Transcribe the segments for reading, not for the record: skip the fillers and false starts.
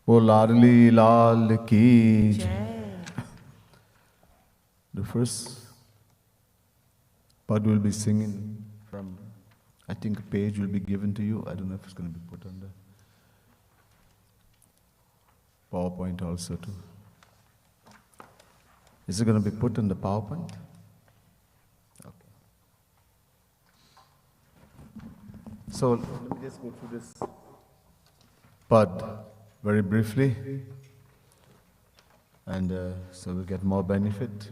O Larli Lal Ki Jai. The first part we'll be singing from, I think a page will be given to you. I don't know if it's going to be put on the PowerPoint also too. Is it going to be put on the PowerPoint? Okay. So let me just go through this part very briefly, and so we'll get more benefit.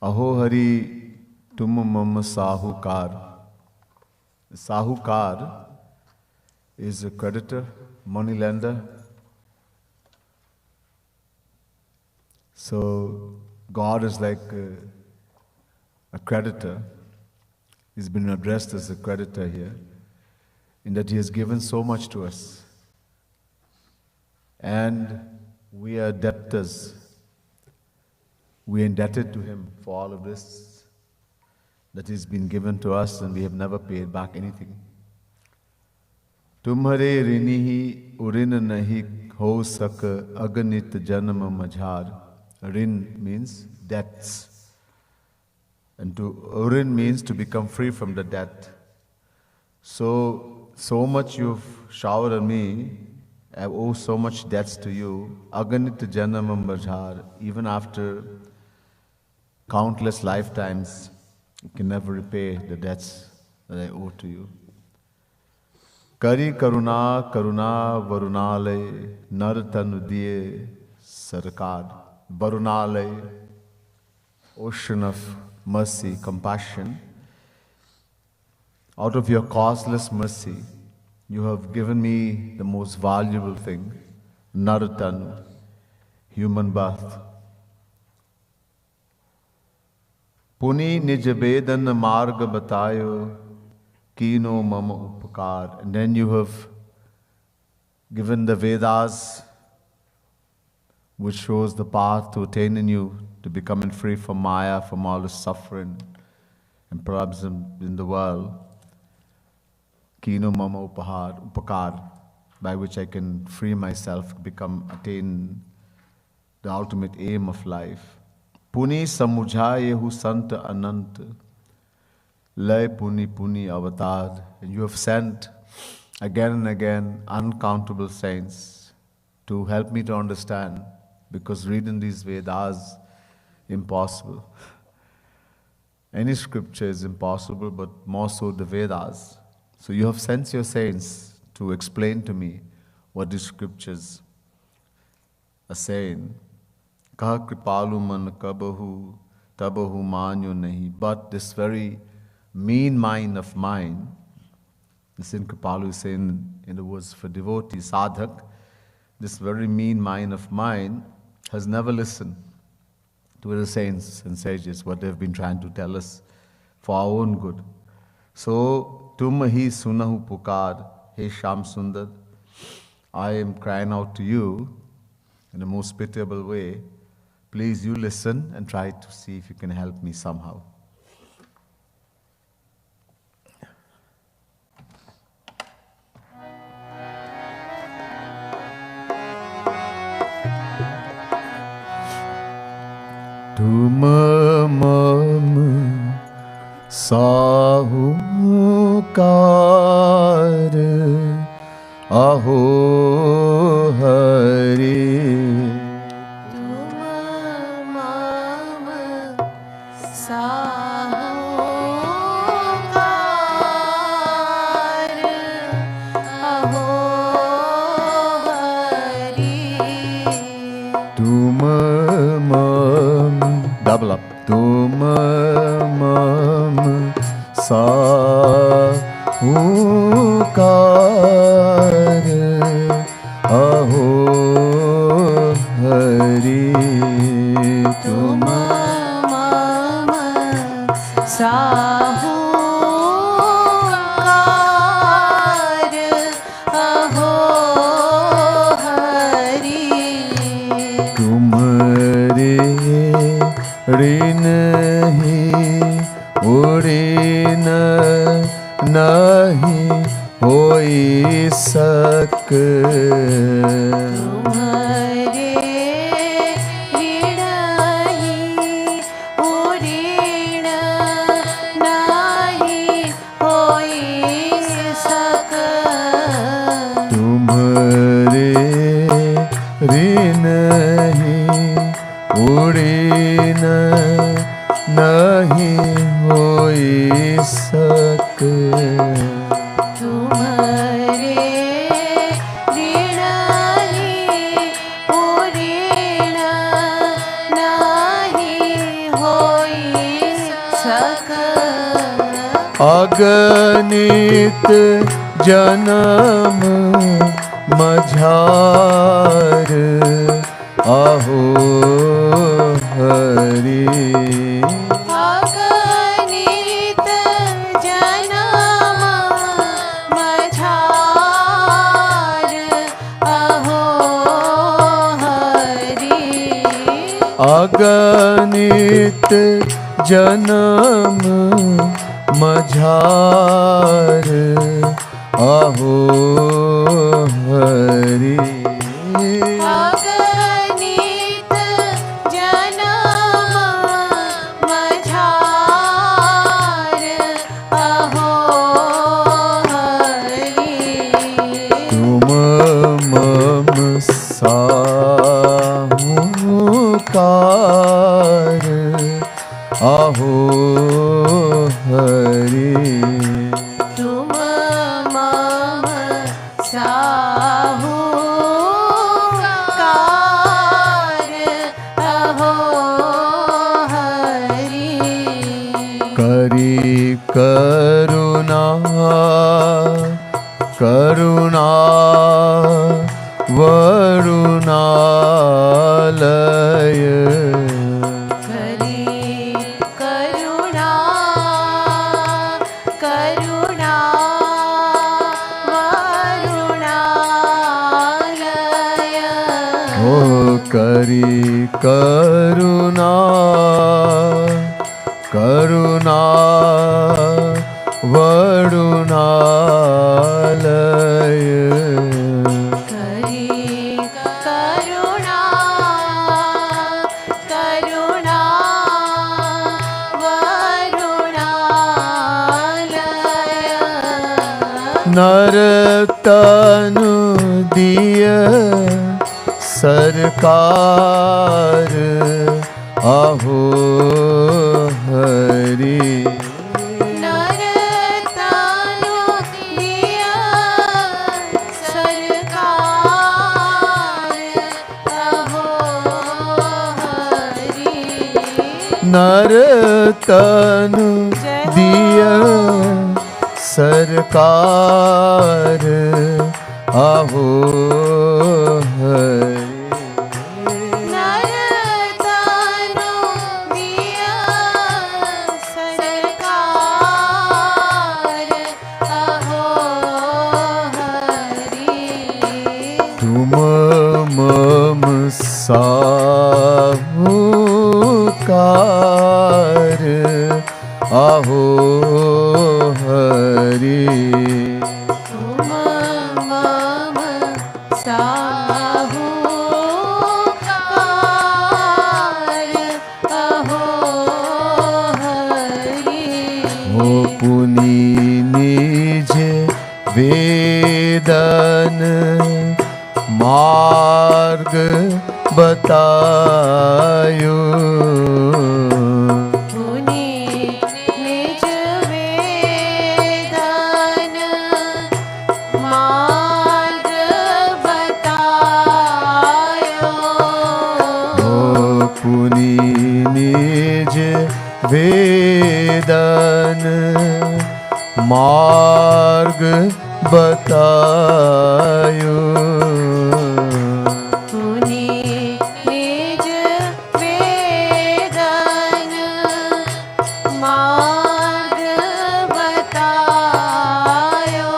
Aho Hari Tum Mam Sahukar. Sahukar is a creditor, money lender. So God is like a creditor. He's been addressed as a creditor here, in that He has given so much to us. And we are debtors. We are indebted to Him for all of this that has been given to us, and we have never paid back anything. Tumhare rinihi urin nahi ho sak aganit janam majhar. Rin means debts. And to urin means to become free from the debt. So much you've showered on me, I owe so much debts to you. Aganit janam majhar. Even after countless lifetimes, you can never repay the debts that I owe to you. Kari karuna karuna varunalay nartanu diye sarkar. Varunalay, ocean of mercy, compassion. Out of your causeless mercy, you have given me the most valuable thing, Nartanu, human birth. Puni nijabedan marga batayo kino mama upakar. And then you have given the Vedas, which shows the path to attaining you, to becoming free from Maya, from all the suffering and problems in the world. Kino mama upakar, by which I can free myself, attain the ultimate aim of life. Puni samujhayehu sant anant, lay puni puni avatar. And you have sent again and again uncountable saints to help me to understand, because reading these Vedas impossible. Any scripture is impossible, but more so the Vedas. So you have sent your saints to explain to me what these scriptures are saying. Kaha kripalu man kabahu tabahu manyo nahi. But this very mean mind of mine, this in Kripalu is saying in the words for devotee, sadhak, this very mean mind of mine has never listened to the saints and sages, what they've been trying to tell us for our own good. So, tum hi sunahu pukar, hey Sham Sundar, I am crying out to you in the most pitiable way. Please, you listen and try to see if you can help me somehow. Tum mam sahukar aho hari. Tum mam sahukar aho hari. Tum mam, double up. Tum mam sahukar aho hari. Tum mam sahukar aho hari. Tumhare rin hi नहीं होई सक। तुम्हारे ऋण ही ओ ऋण नहीं होई सक। तुम्हारे ऋण ही उड़ीन नहीं होई सक। तुम्हारे ऋण ही ओ ऋण नहीं होई सक। अगणित जन्म मझार आहो हरि। अगणित जन्म मझार अहो हरि। अगणित जन्म मझार आहो हरि। अगणित जन्म मझार अहो हरि। तुम मम साहुकार आहो हरि। तुम मम साहुकार अहो हरि। करी करुणा करुणा वरुणालय। करी करुणा करुणा वरुणालय। ओ करी करुणा करुणा वरुणालय। करी करुणा करुणा वरुणालय। नरतनु दिय सरकार आहो हरि। नरतनु दिय सरकार अहो हरि। नरतनु दिय सरकार आहो हरि। नरतनु दिय सरकार अहो हरि। तुम मम साहुकार आहो हरि। तुम मम साहुकार अहो हरि। हो पुनि निज वेदन मार्ग बतायो। पुनि निज वेदन मार्ग बतायो। हो पुनि निज वेदन मार्ग बतायो। पुनि निज वेदन मार्ग बतायो।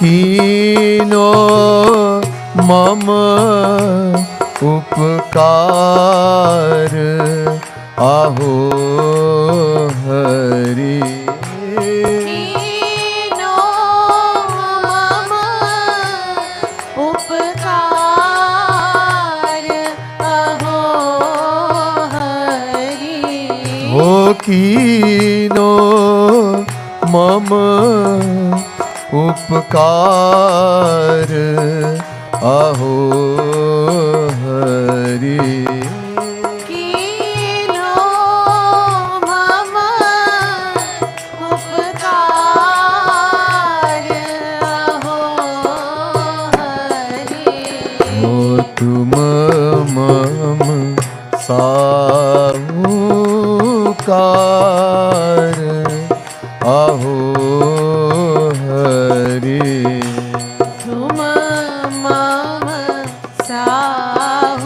कीनो मम उपकार आहो हरि। उपकार अहो हरि। हो कीनो मम उपकार अहो हरि। कीनो मम उपकार अहो हरि। हो तुम मम साहुकार अहो हरि। तुम मम साहुकार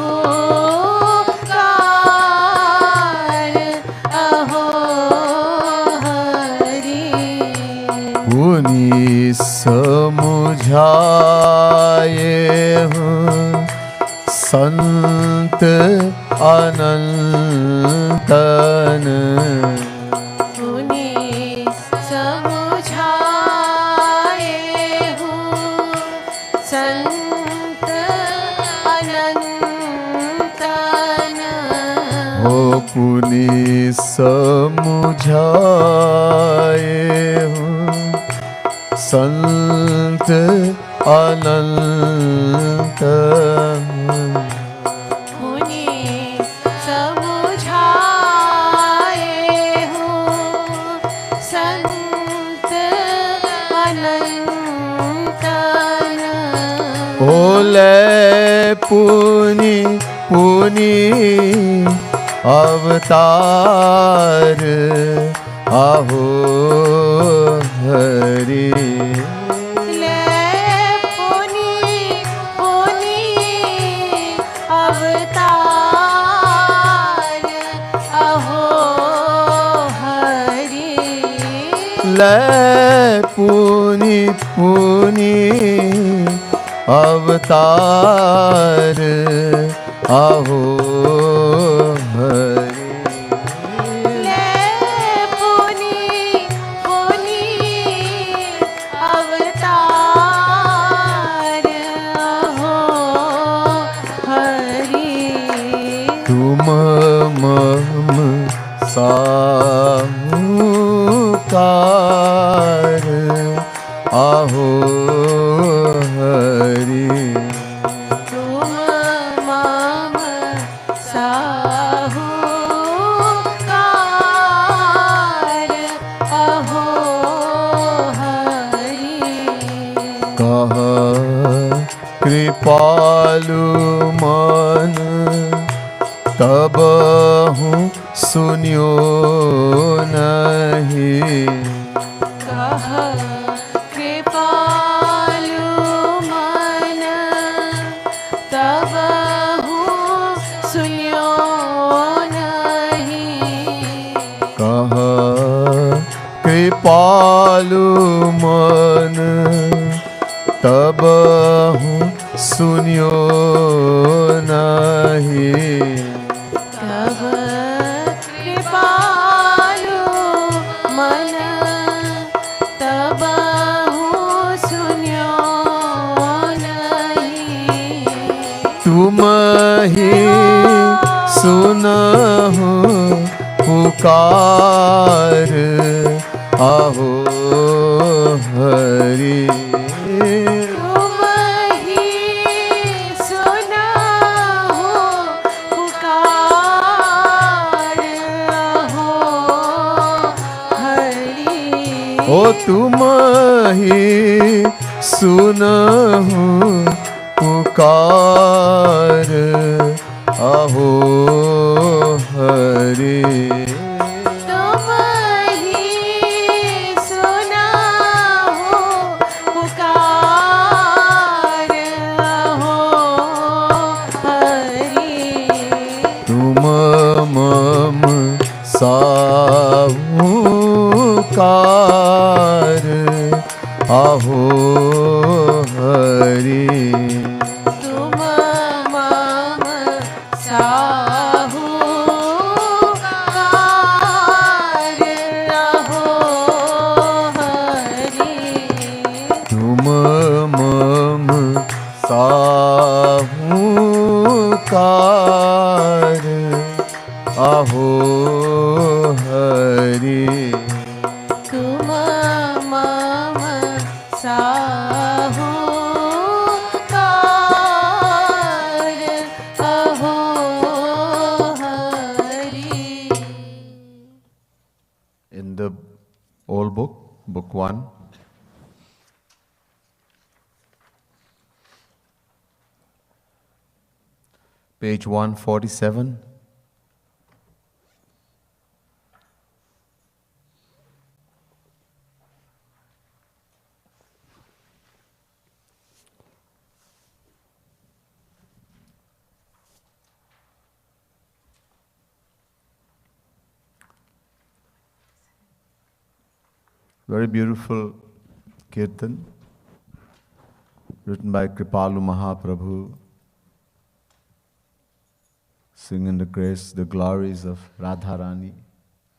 अहो हरि। पुनि समुझाए हूँ संत अनंतन। पुनि समुझाए हूँ संत अनंतन। हो पुनि समुझाए हूँ संत अनंतन। पुनि समुझाए हूँ संत अनंतन। ओले पुनि पुनि अवतार आहो हरि। ले पुनि पुनि अवतार अहो हरि। ले पुनि पुनि अवतार आहो हरि। ले पुनि पुनि अवतार अहो हरि। तुम मम साहुकार आहो हरि। तुम मम साहुकार अहो हरि। कह कृपालु मन तब हूँ सुनियो नहीं। कह कृपालु मन तब हूँ सुनियो नहीं। कह कृपालु मन तब हूँ सुनियो नहीं। तब कृपालु मन तब हूँ सुनियो नहीं। तुम ही सुनहु पुकार आहो हरि। तुम ही सुनहु पुकार अहो हरि। ओ तुम ही सुनहु पुकार आहो हरि। तुम ही सुनहु पुकार अहो हरि। तुम मम साहुकार आहो हरि। तुम मम साहुकार साहूकार अहो हरि। तुम मम साहूकार अहो Hari. In the old book, book 1, page 147, very beautiful kirtan written by Kripalu Mahaprabhu, singing the grace, the glories of Radharani,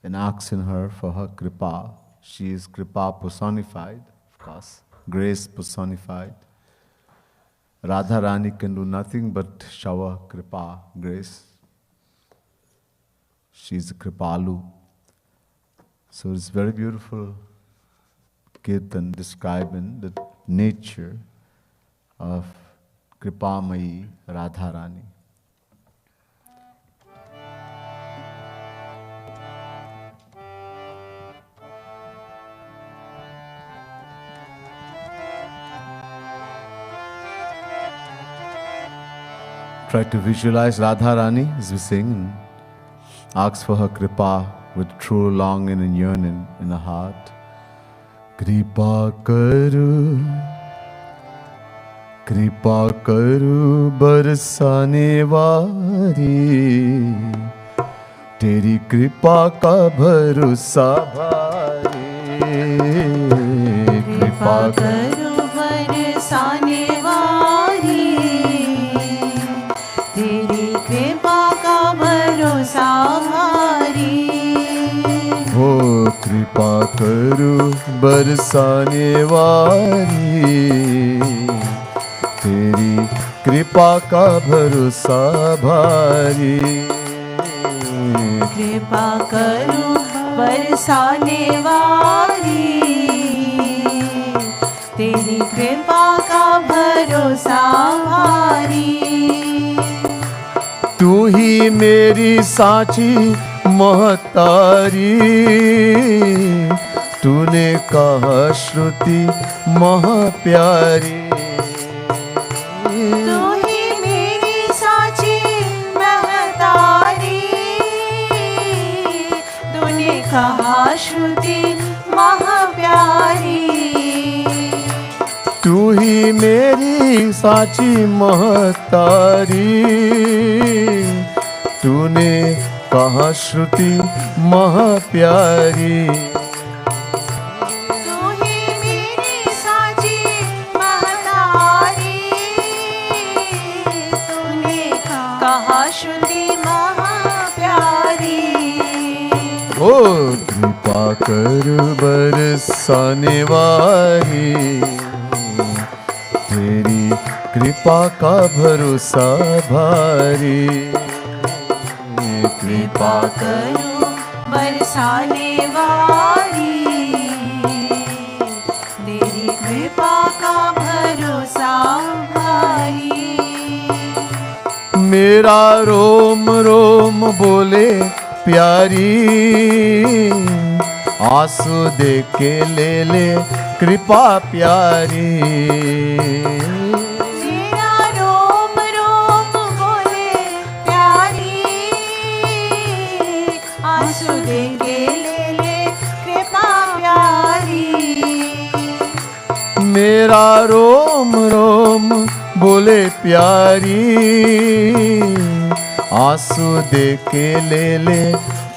and asking her for her kripa. She is kripa personified, of course, grace personified. Radharani can do nothing but shower kripa, grace. She is Kripalu. So it's very beautiful kirtan describing the nature of Kripamayi Radharani. Try to visualize Radharani as we sing and ask for her kripa with true longing and yearning in the heart. Kripa karu barsane wari, teri kripa ka bharosa bhari. कृपा करो बरसाने वाली, तेरी कृपा का भरोसा भारी। हो कृपा करो बरसाने वाली, तेरी कृपा का भरोसा भारी। कृपा करो बरसाने वाली, तेरी कृपा का भरोसा भारी। तू ही मेरी साची महतारी, तूने कहा श्रुति महाप्यारी। तू ही मेरी साची महतारी, तूने कहा श्रुति महाप्यारी। तू ही मेरी साची महतारी, तूने कहा श्रुति महाप्यारी। तू ही मेरी साची महतारी, तूने कहा श्रुति महाप्यारी। ओ कृपा कर बरसाने वाली, तेरी कृपा का भरोसा भारी। कृपा करो बरसाने वाली, तेरी कृपा का भरोसा भारी। मेरा रोम रोम बोले प्यारी, आंसू दे के ले कृपा प्यारी। मेरा रोम रोम बोले प्यारी, आंसू दे के ले कृपा प्यारी। मेरा रोम रोम बोले प्यारी, आंसू दे के ले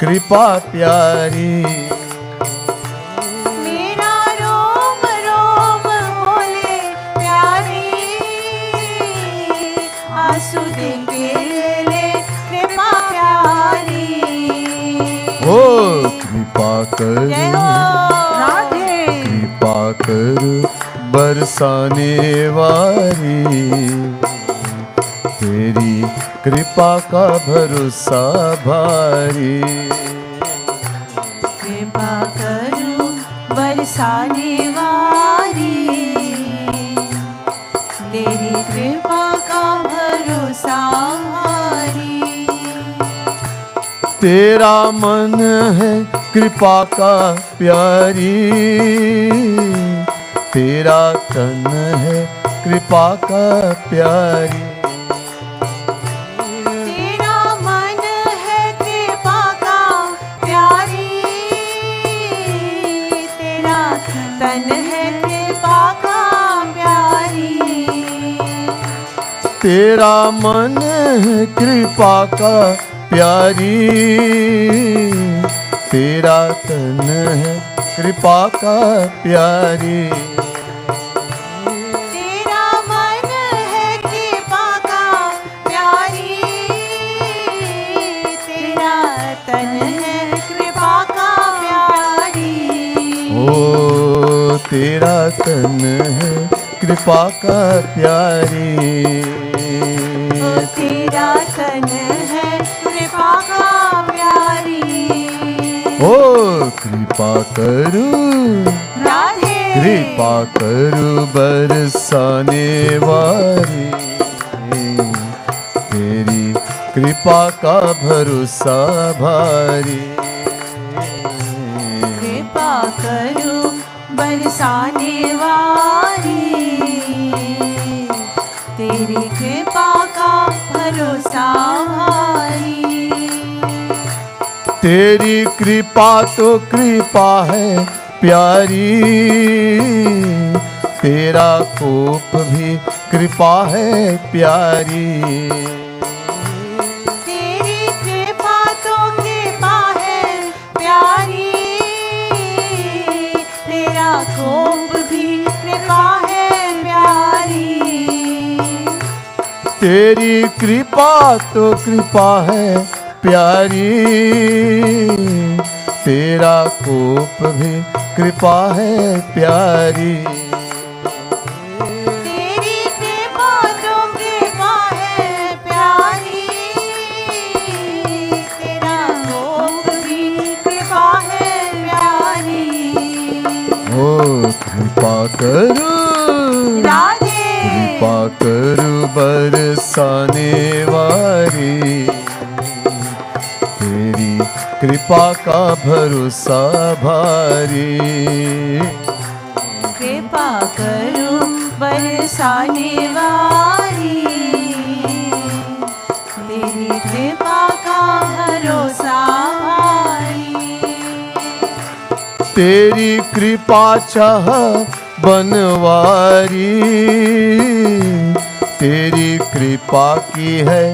कृपा प्यारी। मेरा रोम रोम बोले प्यारी, आंसू दे के ले कृपा प्यारी। ओ कृपा कर, जय हो राधे। कृपा कर बरसाने वाली, तेरी कृपा का भरोसा भारी। कृपा करो बरसाने वाली, तेरी कृपा का भरोसा भारी। तेरा मन है कृपा का प्यारी, तेरा तन है कृपा का प्यारी। तेरा मन है कृपा का प्यारी, तेरा तन है कृपा का प्यारी। तेरा मन है कृपा का प्यारी, तेरा तन है कृपा का प्यारी। तेरा मन है कृपा का प्यारी, तेरा तन है कृपा का प्यारी। ओ तेरा तन है कृपा का प्यारी। तेरा तन है कृपा का प्यारी। ओ कृपा करू राधे कृपा करू बरसाने वाली, तेरी कृपा का भरोसा भारी। कृपा करो बरसाने वाली, तेरी कृपा का भरोसा भारी। तेरी कृपा तो कृपा है प्यारी, तेरा कोप भी कृपा है प्यारी। तेरी कृपा तो कृपा है प्यारी, तेरा कोप भी कृपा है प्यारी। तेरी कृपा तो कृपा है प्यारी, तेरा कोप भी कृपा है प्यारी। तेरी कृपा तो कृपा है प्यारी, तेरा कोप भी कृपा है प्यारी। ओ कृपा करो राधे कृपा करो बरसाने वाली, तेरी कृपा का भरोसा भारी। कृपा करो बरसाने वाली, तेरी कृपा का भरोसा भारी। तेरी कृपा चाह बनवारी, तेरी कृपा की है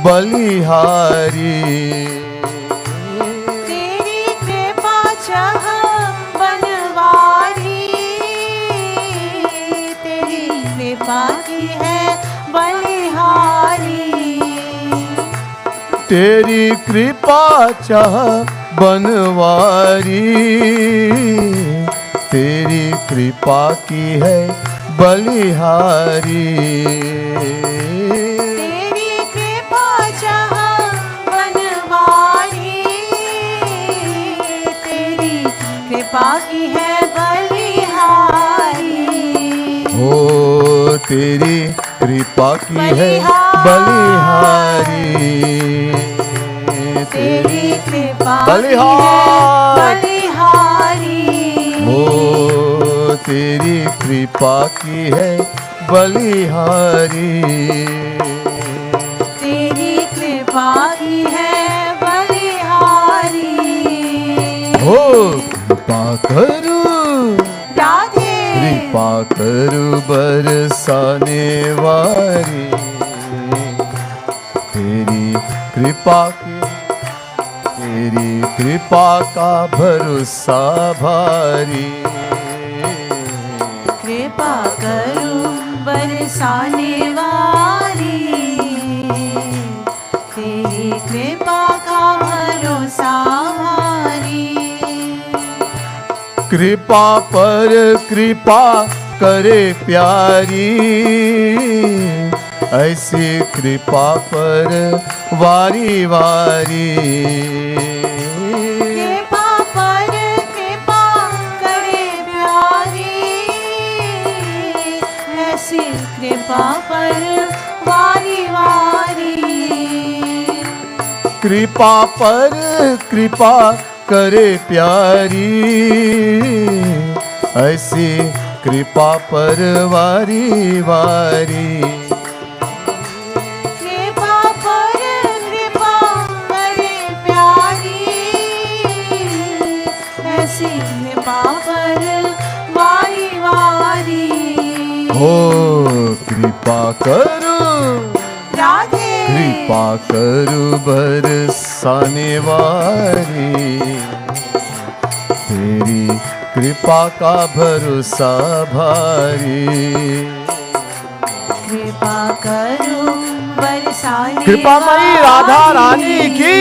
बलिहारी। तेरी कृपा चाह बनवारी, तेरी कृपा की है बलिहारी। तेरी कृपा चाह बनवारी, तेरी कृपा की है बलिहारी। तेरी कृपा चाह बनवारी, तेरी कृपा की है बलिहारी। ओ तेरी कृपा की है बलिहारी, तेरी कृपा की है बलिहार। बलिहारी। ओ तेरी कृपा की है बलिहारी। तेरी कृपा की है बलिहारी। हो कृपा करू राधे कृपा करू बरसाने वाली, तेरी कृपा की तेरी कृपा का भरोसा भारी। कृपा करो बरसाने वाली, तेरी कृपा का भरोसा भारी। कृपा पर कृपा करे प्यारी, ऐसी कृपा पर वारी वारी। कृपा पर कृपा करे प्यारी, ऐसी कृपा पर वारी वारी। कृपा पर कृपा करे प्यारी, ऐसी कृपा पर वारी वारी। कृपा पर कृपा करे प्यारी, ऐसी कृपा पर वारी वारी। हो कृपा करो राधे कृपा करो बरसाने वारी, तेरी कृपा का भरोसा भारी। कृपा करो बरसाने कृपामयी राधा रानी की।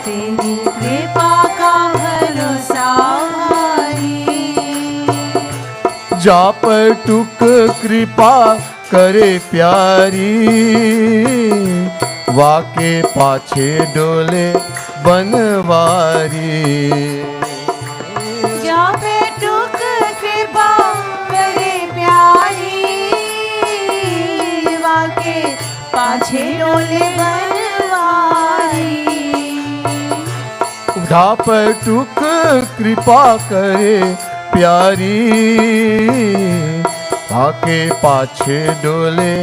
तेरी कृपा का भरोसा भारी। जा पर टुक कृपा करे प्यारी, वाके पाछे डोले बनवारी। जा पे टुक कृपा करे प्यारी, वाके पाछे डोले बनवारी। जा पर टुक कृपा करे प्यारी, वाके पाछे डोले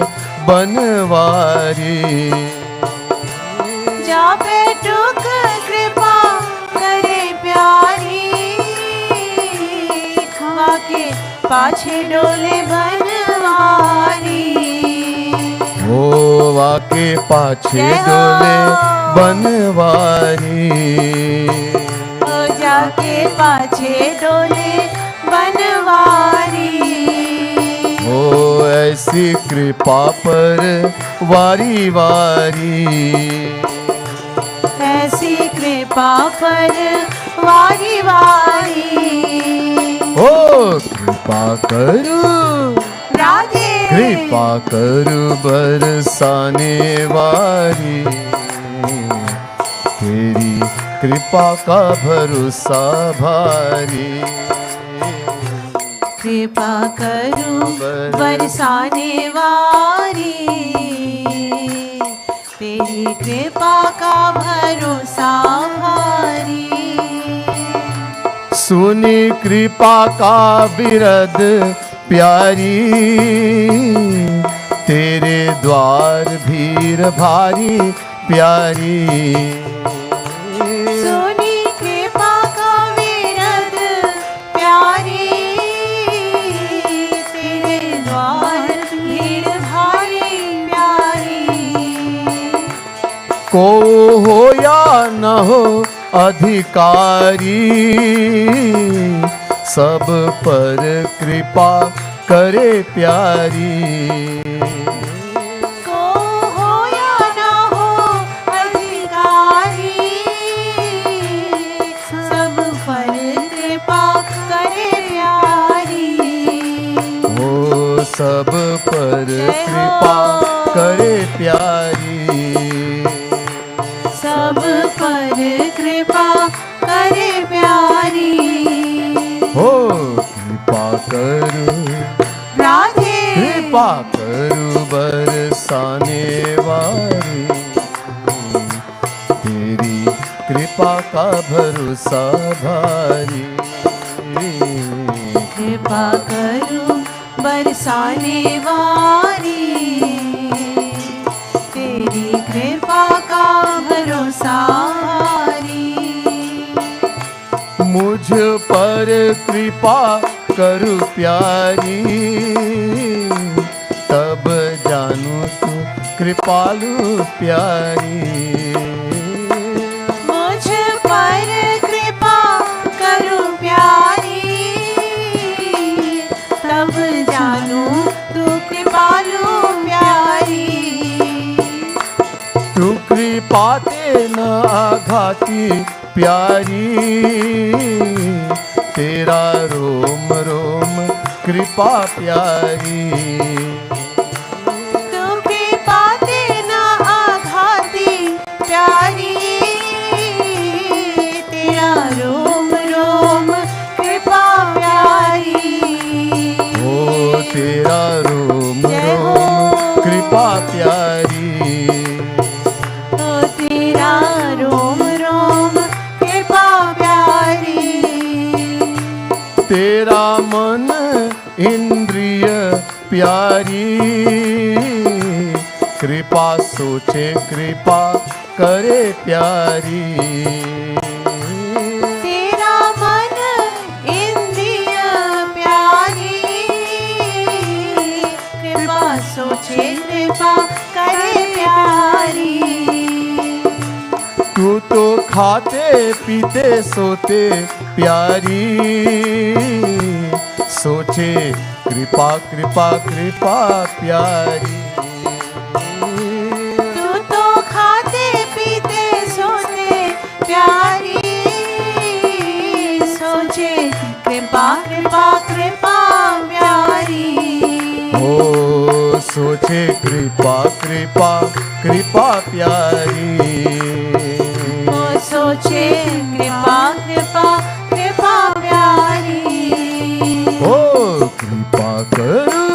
बनवारी। जा पे टुक कृपा करे प्यारी, वाके पाछे डोले बनवारी। ओ वाके पाछे जय हो। डोले बनवारी। ओ जाके पाछे डोले बनवारी। ओ ऐसी कृपा पर वारी वारी। ऐसी कृपा पर वारी वारी। ओ कृपा करो राधे कृपा करो बरसाने वारी, तेरी कृपा का भरोसा भारी। कृपा करो बरसाने वारी, तेरी कृपा का भरोसा भारी। सुनी कृपा का बिरद प्यारी, तेरे द्वार भीड़ भारी प्यारी। सोनी कृपा का विरद प्यारी, तेरे द्वार भीड़ भारी प्यारी। को हो या न हो अधिकारी, सब पर कृपा करे प्यारी। को हो या ना हो अधिकारी, सब पर कृपा करे प्यारी। वो सब पर कृपा करे प्यारी। सब पर कृपा करे प्यारी। हो कृपा करो राधे कृपा करो बरसाने वारी, तेरी कृपा का भरोसा भारी। कृपा करो बरसाने वारी, तेरी कृपा का भरोसा भारी। मुझ पर कृपा करू प्यारी, तब जानू तू कृपालु प्यारी। मुझ पर कृपा करो प्यारी, तब जानू तू कृपालु प्यारी। तू कृपा ते न आघाती प्यारी, तेरा रोम रोम कृपा प्यारी। तू प्यारी, कृपा सोचे कृपा करे प्यारी। तेरा मन इंद्रिय प्यारी, कृपा सोचे कृपा करे प्यारी। तू तो खाते पीते सोते प्यारी, सोचे कृपा कृपा कृपा प्यारी। तू तो खाते पीते सोते प्यारी, सोचे कृपा कृपा कृपा प्यारी। ओ सोचे कृपा कृपा कृपा प्यारी। ओ सोचे कृपा कृपा कृपा प्यारी। ओ कृपा करू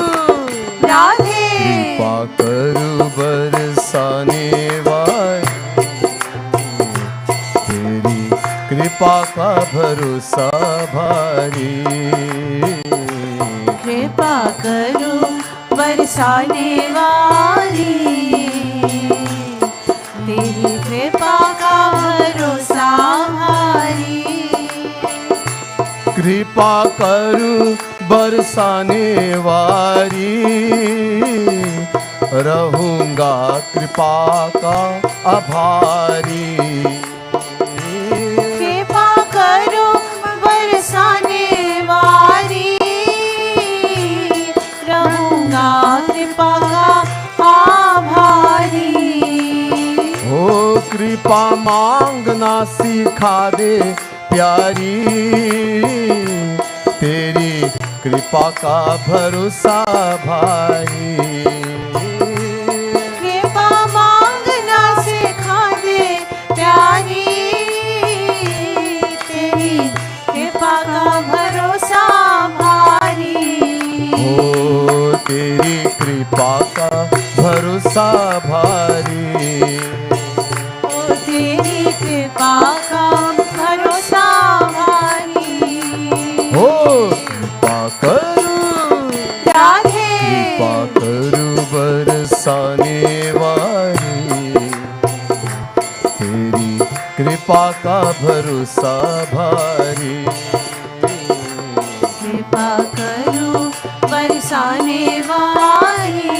राधे, कृपा करू बरसाने वाली, तेरी कृपा का भरोसा भारी। कृपा करो बरसाने वाली, तेरी कृपा का भरोसा भारी। कृपा करू बरसाने वारी, रहूंगा कृपा का आभारी। कृपा करो बरसाने वाली, रहूंगा कृपा का आभारी। ओ कृपा मांगना सिखा दे प्यारी, तेरी कृपा का भरोसा भारी। कृपा मांगना सिखा दे प्यारी, तेरी कृपा का भरोसा भारी। ओ तेरी कृपा का भरोसा भारी। ओ तेरी कृपा का भरोसा भारी। ओ कृपा करू राधे, कृपा करू बरसाने वाली, तेरी कृपा का भरोसा भारी। कृपा करो बरसाने वाली,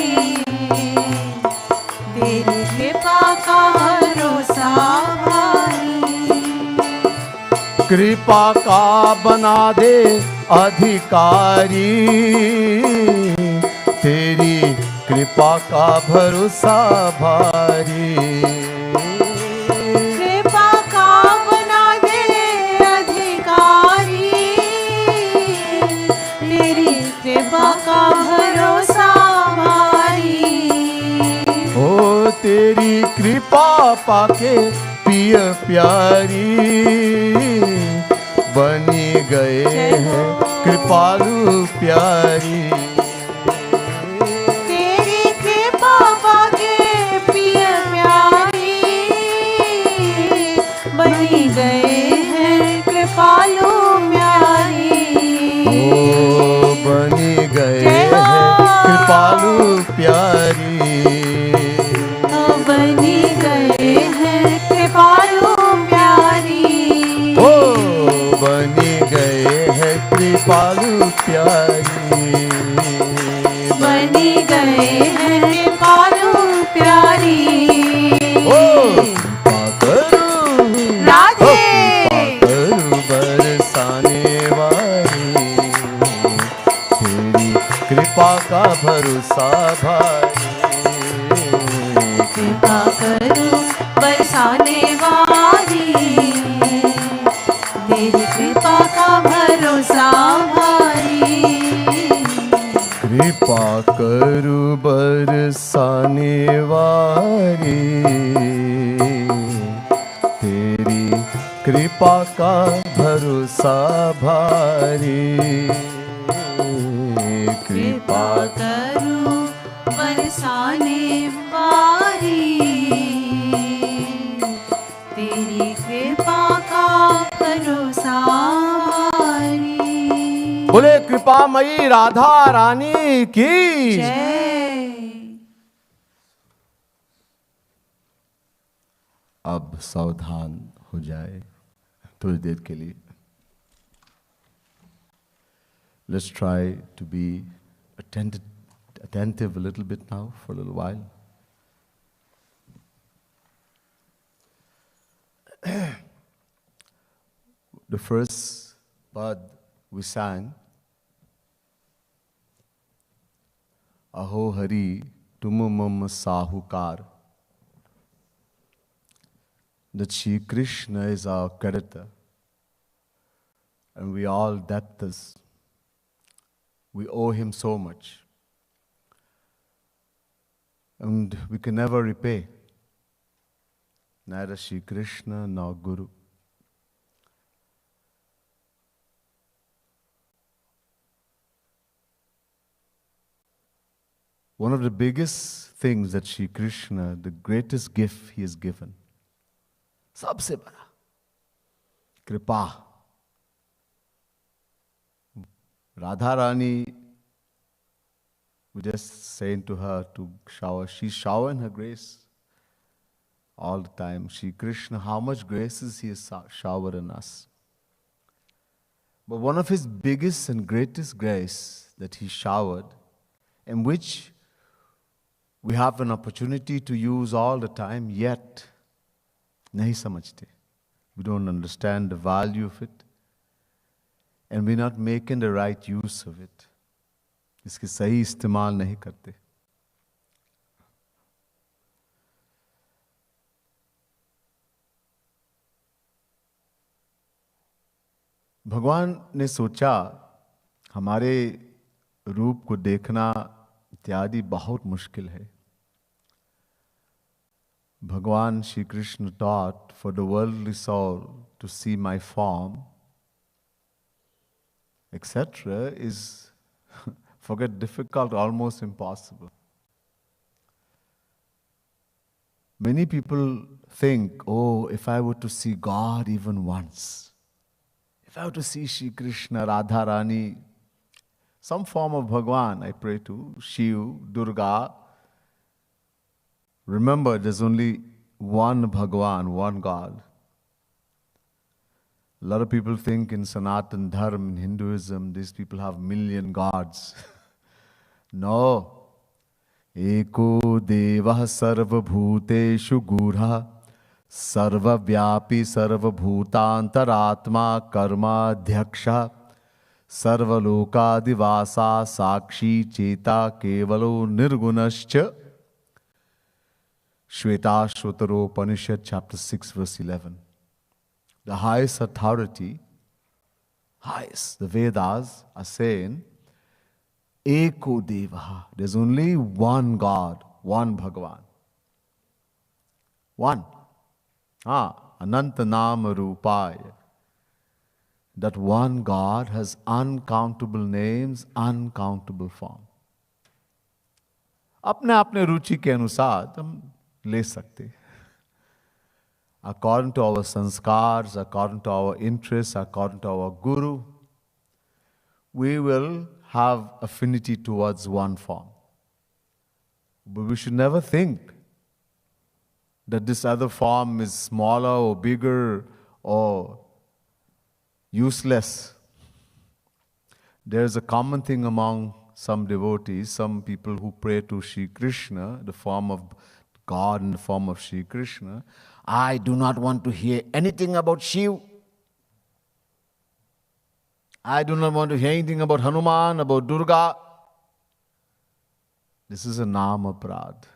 तेरी कृपा का भरोसा भारी। कृपा का बना दे अधिकारी, तेरी कृपा का भरोसा भारी। कृपा का बना दे अधिकारी, तेरी कृपा का भरोसा भारी। ओ तेरी कृपा पाके पिय प्यारी, बनी गए हैं कृपालु प्यारी। तेरी कृपा पाके पिय प्यारी, बनी गए हैं कृपालु प्यारी। ओ बनी गए हैं कृपालु प्यारी। ओ बनी गए हैं कृपालु प्यारी। ओ बनी गए हैं कृपालु प्यारी। बनी गए हैं कृपालु प्यारी। ओ कृपा करू राधे, करू बरसाने वाली, तेरी कृपा का भरोसा भारी। कृपा करो बरसाने वाली, तेरी कृपा का भरोसा भारी। कृपा करू बरसाने वाली, तेरी कृपा का भरोसा भारी। कृपा करो बरसाने वाली, तेरी कृपा का भरोसा भारी। बोले कृपा कृपामयी राधा रानी की जय। अब सावधान हो जाए थोड़ी देर के लिए. Let's try to be attentive a little bit now for a little while. The first pad we sang, Aho Hari Tum Mam Sahukar, that Shri Krishna is our creditor and we all debtors. We owe him so much and we can never repay, neither Shri Krishna nor Guru. One of the biggest things that Shri Krishna, the greatest gift he has given, सबसे बड़ा कृपा. Radha Rani, we just saying to her to shower. She's showering her grace all the time. Shri Krishna, how much graces he has showered on us. But one of his biggest and greatest grace that he showered, in which we have an opportunity to use all the time, yet nahi samajhte. We don't understand the value of it. And we're not making the right use of it. इसकी सही इस्तेमाल नहीं करते. भगवान ने सोचा हमारे रूप को देखना इत्यादि बहुत मुश्किल है. Bhagavan Shri Krishna taught for the worldly soul to see my form, etc., is forget difficult, almost impossible. Many people think, oh, if I were to see God even once, if I were to see Shri Krishna, Radha Rani, some form of Bhagwan I pray to, Shiv, Durga. Remember, there's only one Bhagwan, one God. A lot of people think in Sanatan Dharma, in Hinduism, these people have million gods. No. Eko devah sarva bhuteshu gurha sarva vyapi sarva bhutantaratma karma dhyaksha sarva lokadivasa sakshi cheta kevalo nirgunascha. Shvetashvataro Upanishad chapter 6 verse 11. The highest authority, the Vedas are saying, Eko Devaha. There's only one God, one Bhagavan. One. Anantanama Rupaya. That one God has uncountable names, uncountable form. अपने अपने रुचि के अनुसार हम ले सकते. According to our sanskars, according to our interests, according to our guru, we will have affinity towards one form. But we should never think that this other form is smaller or bigger or useless. There is a common thing among some devotees, some people who pray to Shri Krishna, the form of God in the form of Shri Krishna. I do not want to hear anything about Shiv. I do not want to hear anything about Hanuman, about Durga. This is a nama prad.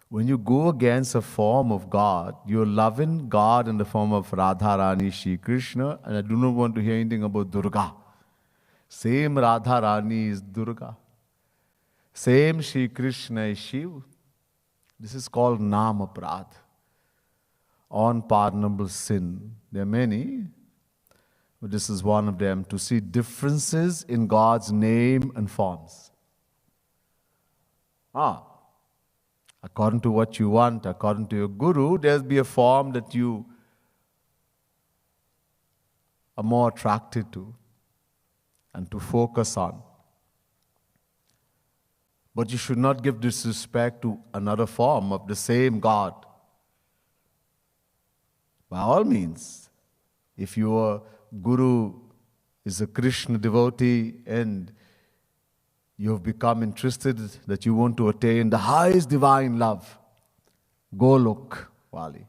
When you go against a form of God, you're loving God in the form of Radha Rani, Shri Krishna, and I do not want to hear anything about Durga. Same Radha Rani is Durga. Same Shri Krishna is Shiv. This is called nama prad, unpardonable sin. There are many, but this is one of them, to see differences in God's name and forms. According to what you want, according to your guru, there'll be a form that you are more attracted to. and to focus on. But you should not give disrespect to another form of the same God. By all means, if your guru is a Krishna devotee and you have become interested that you want to attain the highest divine love, Golok Wali,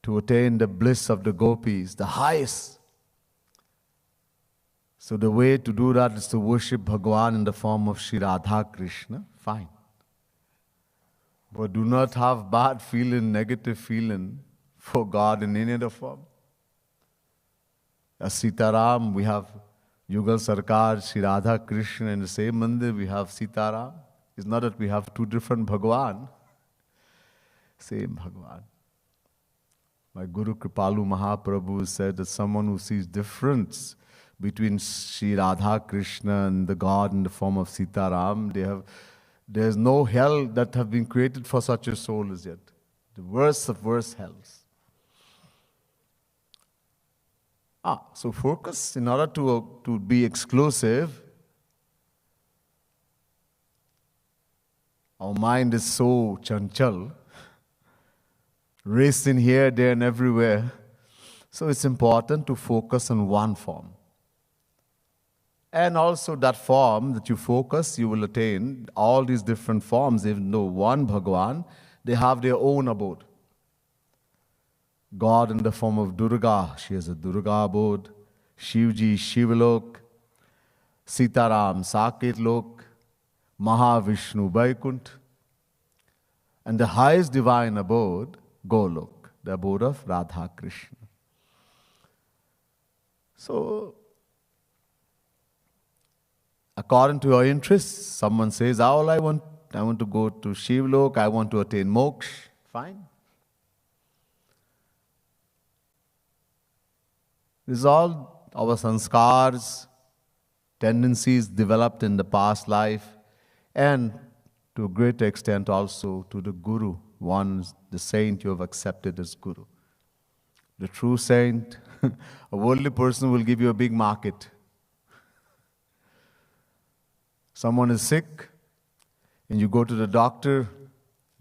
to attain the bliss of the gopis, the highest. So the way to do that is to worship Bhagavan in the form of Shri Radha Krishna. Fine. But do not have bad feeling, negative feeling for God in any other form. As Sitaram, we have Yugal Sarkar, Shri Radha Krishna. In the same mandir, we have Sitaram. It's not that we have two different Bhagavan. Same Bhagavan. My Guru Kripalu Mahaprabhu said that someone who sees difference between Shri Radha Krishna and the God in the form of Sitaram, there's no hell that have been created for such a soul as yet. The worst of worst hells. So focus in order to be exclusive. Our mind is so chanchal, racing here, there, and everywhere. So it's important to focus on one form. And also that form that you focus, you will attain all these different forms, even though one Bhagavan, they have their own abode. God in the form of Durga, she has a Durga abode. Shivji, Shivalok. Sitaram, Saket Lok. Mahavishnu, Vaikunt. And the highest divine abode, Golok, the abode of Radha Krishna. So, according to your interests, someone says, I want to go to Shivlok, I want to attain moksha. Fine. This is all our sanskars, tendencies developed in the past life, and to a great extent also to the Guru, the saint you have accepted as Guru. The true saint, a worldly person will give you a big market. Someone is sick, and you go to the doctor.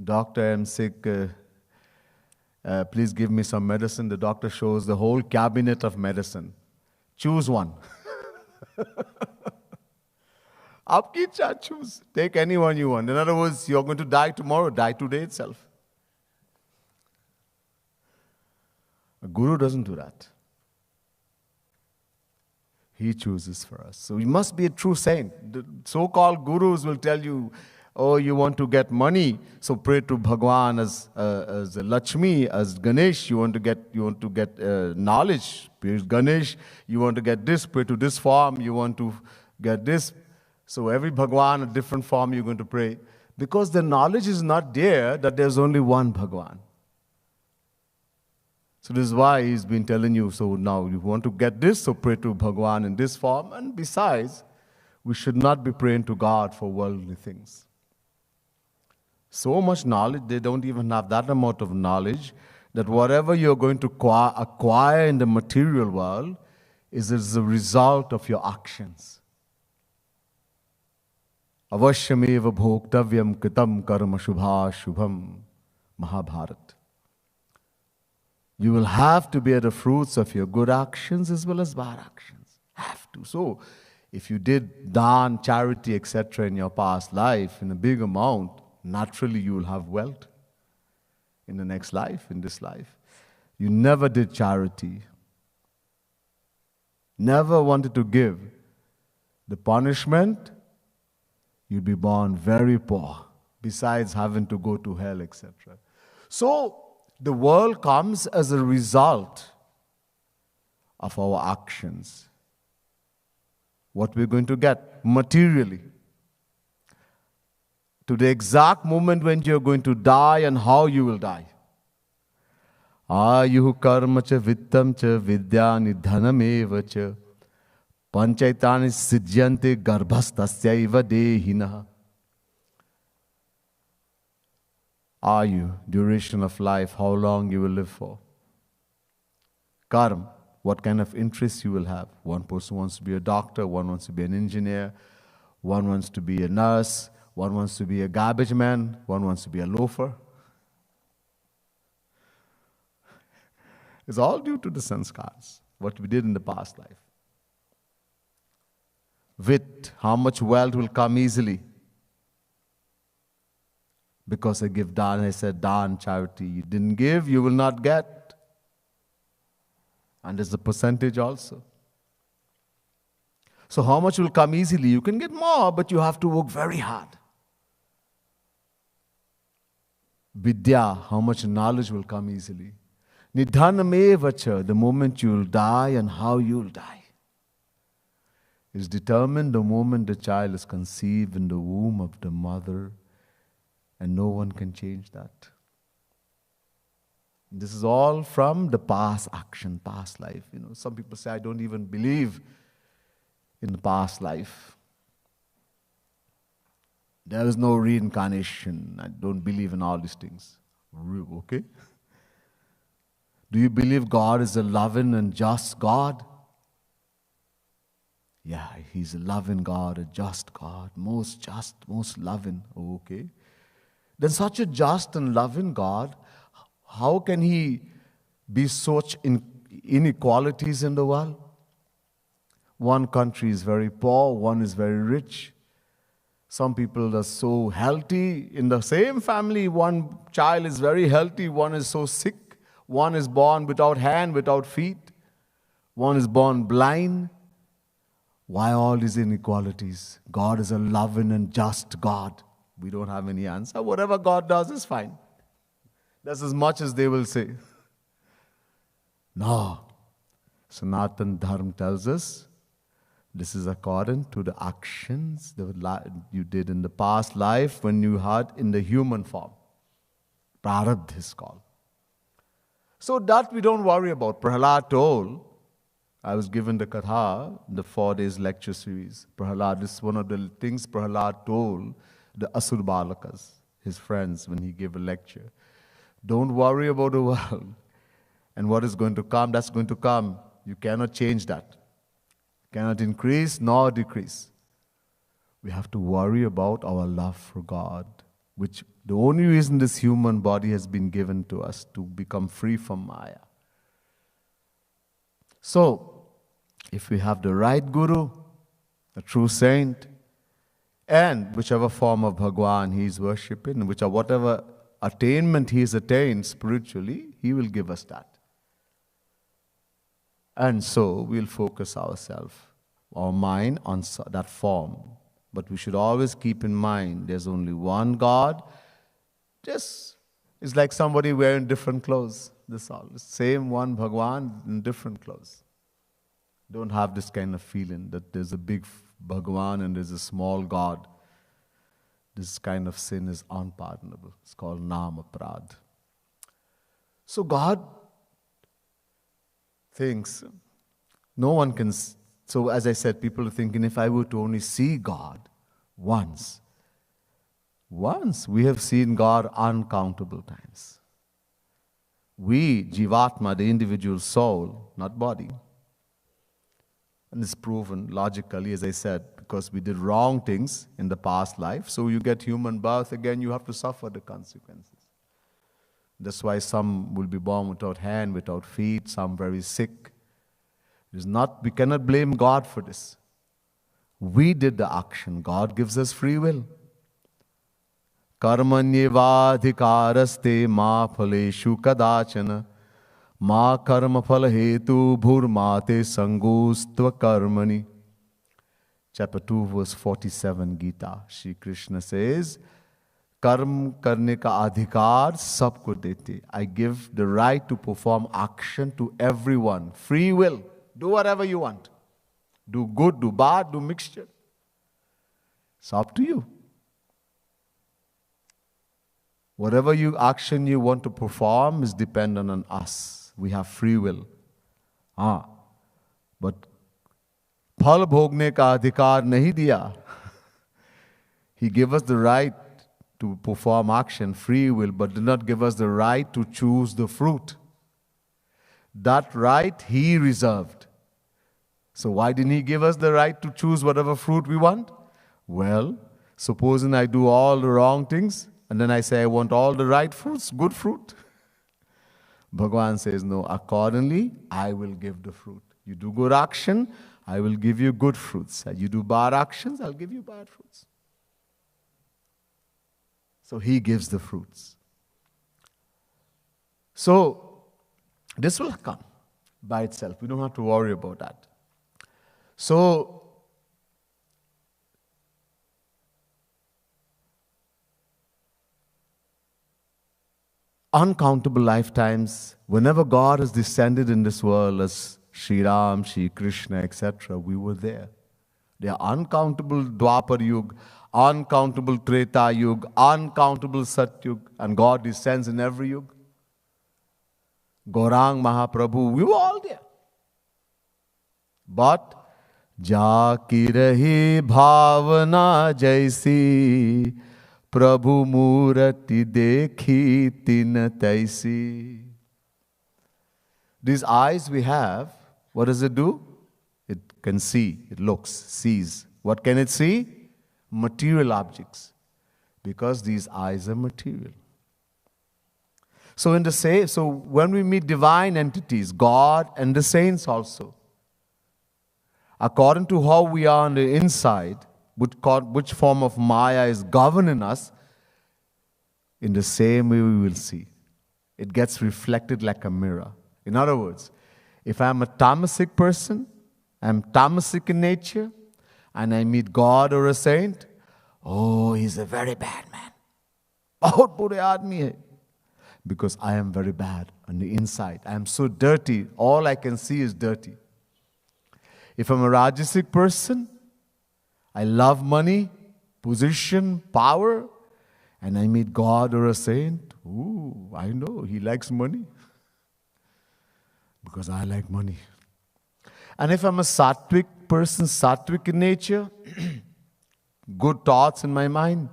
Doctor, I'm sick. Please give me some medicine. The doctor shows the whole cabinet of medicine. Choose one. Aapki ichha, choose. Take any one you want. In other words, you're going to die tomorrow. Die today itself. A guru doesn't do that. He chooses for us. So we must be a true saint. The so-called gurus will tell you, oh, you want to get money, so pray to Bhagwan as Lakshmi, as Ganesh. You want to get knowledge, pray to Ganesh. You want to get this, pray to this form. You want to get this. So every Bhagwan, a different form you're going to pray. Because the knowledge is not there that there's only one Bhagwan. So this is why he's been telling you, so now you want to get this, so pray to Bhagwan in this form. And besides, we should not be praying to God for worldly things. So much knowledge, they don't even have that amount of knowledge, that whatever you're going to acquire in the material world is as a result of your actions. Avashyameva bhoktavyam kritam karma shubha shubham Mahabharat. You will have to bear the fruits of your good actions as well as bad actions. Have to. So, if you did dan, charity, etc. in your past life in a big amount, naturally you will have wealth in the next life, in this life. You never did charity. Never wanted to give. The punishment, you'd be born very poor, besides having to go to hell, etc. So, the world comes as a result of our actions. What we're going to get materially. To the exact moment when you're going to die and how you will die. Ayuhu karma cha vittam cha vidyani dhanameva cha panchaitani siddhyante garbhastasyaiva dehinaha. Ayu, duration of life, how long you will live for. Karma, what kind of interests you will have. One person wants to be a doctor, one wants to be an engineer, one wants to be a nurse, one wants to be a garbage man, one wants to be a loafer. It's all due to the sanskars, what we did in the past life. With how much wealth will come easily. Because I give dan, I said dan, charity. You didn't give, you will not get. And there's a percentage also. So how much will come easily? You can get more, but you have to work very hard. Vidya, how much knowledge will come easily? Nidhanamevacha, the moment you will die and how you will die, is determined the moment the child is conceived in the womb of the mother, and no one can change that. This is all from the past action, past life. Some people say, I don't even believe in the past life. There is no reincarnation. I don't believe in all these things. Okay? Do you believe God is a loving and just God? Yeah, He's a loving God, a just God, most just, most loving. Okay. Then such a just and loving God, how can He be such inequalities in the world? One country is very poor, one is very rich. Some people are so healthy. In the same family, one child is very healthy, one is so sick. One is born without hand, without feet. One is born blind. Why all these inequalities? God is a loving and just God. We don't have any answer. Whatever God does is fine. That's as much as they will say. No. Sanatana Dharma tells us this is according to the actions that you did in the past life when you had in the human form. Prarabdha is called. So that we don't worry about. Prahlad told, I was given the Katha, the 4 days lecture series. Prahlad, this is one of the things Prahlad told the Asur Balakas, his friends, when he gave a lecture. Don't worry about the world and what is going to come, that's going to come. You cannot change that. Cannot increase nor decrease. We have to worry about our love for God, which the only reason this human body has been given to us to become free from Maya. So, if we have the right Guru, a true saint, and whichever form of Bhagwan he is worshipping, whatever attainment he has attained spiritually, he will give us that. And so, we'll focus ourselves, our mind on that form. But we should always keep in mind there's only one God. Just, it's like somebody wearing different clothes. This all. Same one Bhagwan in different clothes. Don't have this kind of feeling that there's a big Bhagwan and there's a small God. This kind of sin is unpardonable. It's called Nama Prad. So God thinks no one can. So as I said, people are thinking, if I were to only see God once, we have seen God uncountable times. We, Jivatma, the individual soul, not body. And it's proven logically, as I said, because we did wrong things in the past life. So you get human birth again, you have to suffer the consequences. That's why some will be born without hand, without feet, some very sick. We cannot blame God for this. We did the action. God gives us free will. Karmanyevadhikaraste ma phaleshu kadachana ma karma phala hetu bhurmate sangustva karmani. Chapter 2, verse 47, Gita. Shri Krishna says, Karm karne ka adhikar sabko dete. I give the right to perform action to everyone. Free will. Do whatever you want. Do good, do bad, do mixture. It's up to you. Whatever action you want to perform is dependent on us. We have free will. But phal bhogne ka adhikar nahi diya. He gave us the right to perform action, free will, but did not give us the right to choose the fruit. That right He reserved. So why didn't He give us the right to choose whatever fruit we want? Well, supposing I do all the wrong things, and then I say I want all the right fruits, good fruit. Bhagavan says, no, accordingly, I will give the fruit. You do good action, I will give you good fruits. You do bad actions, I'll give you bad fruits. So He gives the fruits. So, this will come by itself. We don't have to worry about that. So, uncountable lifetimes, whenever God has descended in this world as Sri Ram, Sri Krishna, etc., we were there. There are uncountable Dwapar Yuga, uncountable Treta Yuga, uncountable Satyug, and God descends in every Yuga. Gaurang Mahaprabhu, we were all there. But जाकी रही भावना जैसी प्रभु मूर्ति देखी तिन तैसी. These eyes we have, what does it do? It can see, it looks, sees. What can it see? Material objects. Because these eyes are material. So when we meet divine entities, God and the saints also, according to how we are on the inside, which form of Maya is governing us, in the same way we will see. It gets reflected like a mirror. In other words, if I'm a tamasic person, I'm tamasic in nature, and I meet God or a saint, oh, he's a very bad man. Bahut bure aadmi hai. Because I am very bad on the inside. I am so dirty, all I can see is dirty. If I'm a Rajasic person, I love money, position, power, and I meet God or a saint, ooh, I know, he likes money. Because I like money. And if I'm a Sattvic person, Sattvic in nature, good thoughts in my mind,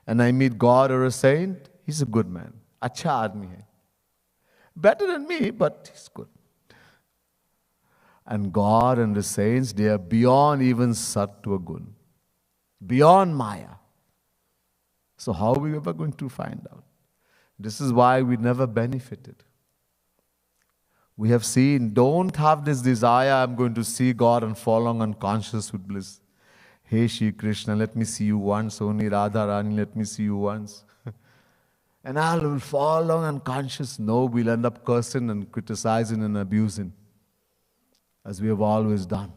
and I meet God or a saint, he's a good man. Acha aadmi hai. Better than me, but he's good. And God and the saints, they are beyond even Sattva Gun. Beyond Maya. So how are we ever going to find out? This is why we never benefited. We have seen, don't have this desire, I'm going to see God and fall on unconscious with bliss. Hey Shri Krishna, let me see you once only. Radha Rani, let me see you once. And I will fall on unconscious. No, we'll end up cursing and criticizing and abusing. As we have always done.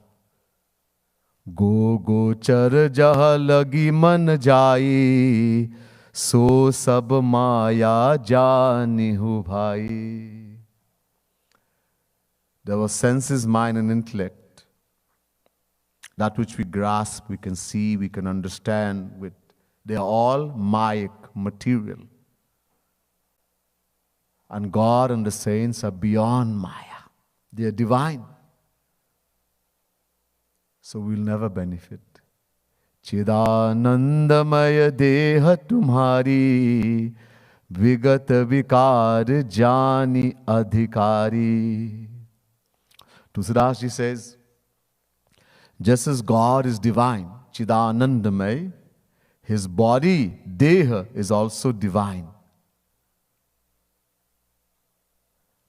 Go go char jah lagi man jai, so sab maya janihu bhai. There was senses, mind and intellect. That which we grasp, we can see, we can understand with. They are all mayic, material. And God and the saints are beyond Maya. They are divine. So we'll never benefit. Chidanandamaya deha tumhari, vigat vikar jani adhikari. Tusadas ji says, just as God is divine, Chidanandamaya, His body, deha, is also divine.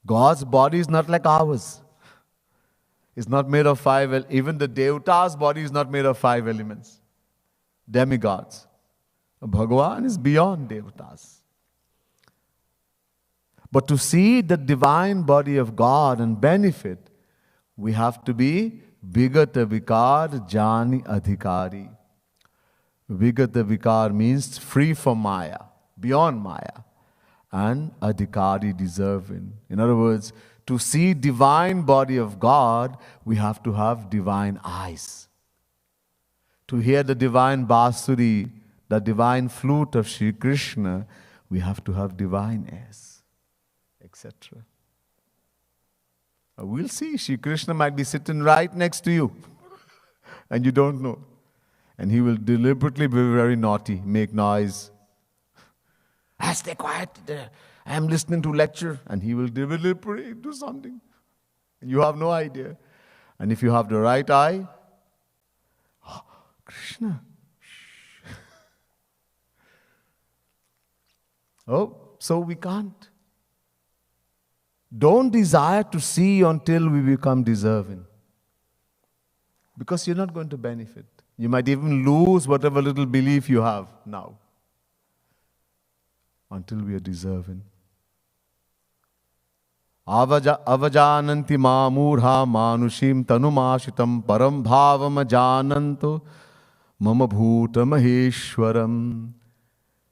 God's body is not like ours. It's not made of five, even the Devata's body is not made of 5 elements. Demigods. Bhagavan is beyond Devatas. But to see the divine body of God and benefit, we have to be Vigata Vikar Jani Adhikari. Vigata Vikar means free from Maya, beyond Maya. And Adhikari, deserving. In other words, to see divine body of God, we have to have divine eyes. To hear the divine basuri, the divine flute of Sri Krishna, we have to have divine ears, etc. We'll see, Sri Krishna might be sitting right next to you, and you don't know. And he will deliberately be very naughty, make noise. Stay quiet. I am listening to lecture. And he will deliberately do something. You have no idea. And if you have the right eye, Krishna. Oh, so we can't. Don't desire to see until we become deserving. Because you're not going to benefit. You might even lose whatever little belief you have now. Until we are deserving. Avajananti mamurha manushim tanumashitam param bhavam ajananto mama bhuta maheshwaram.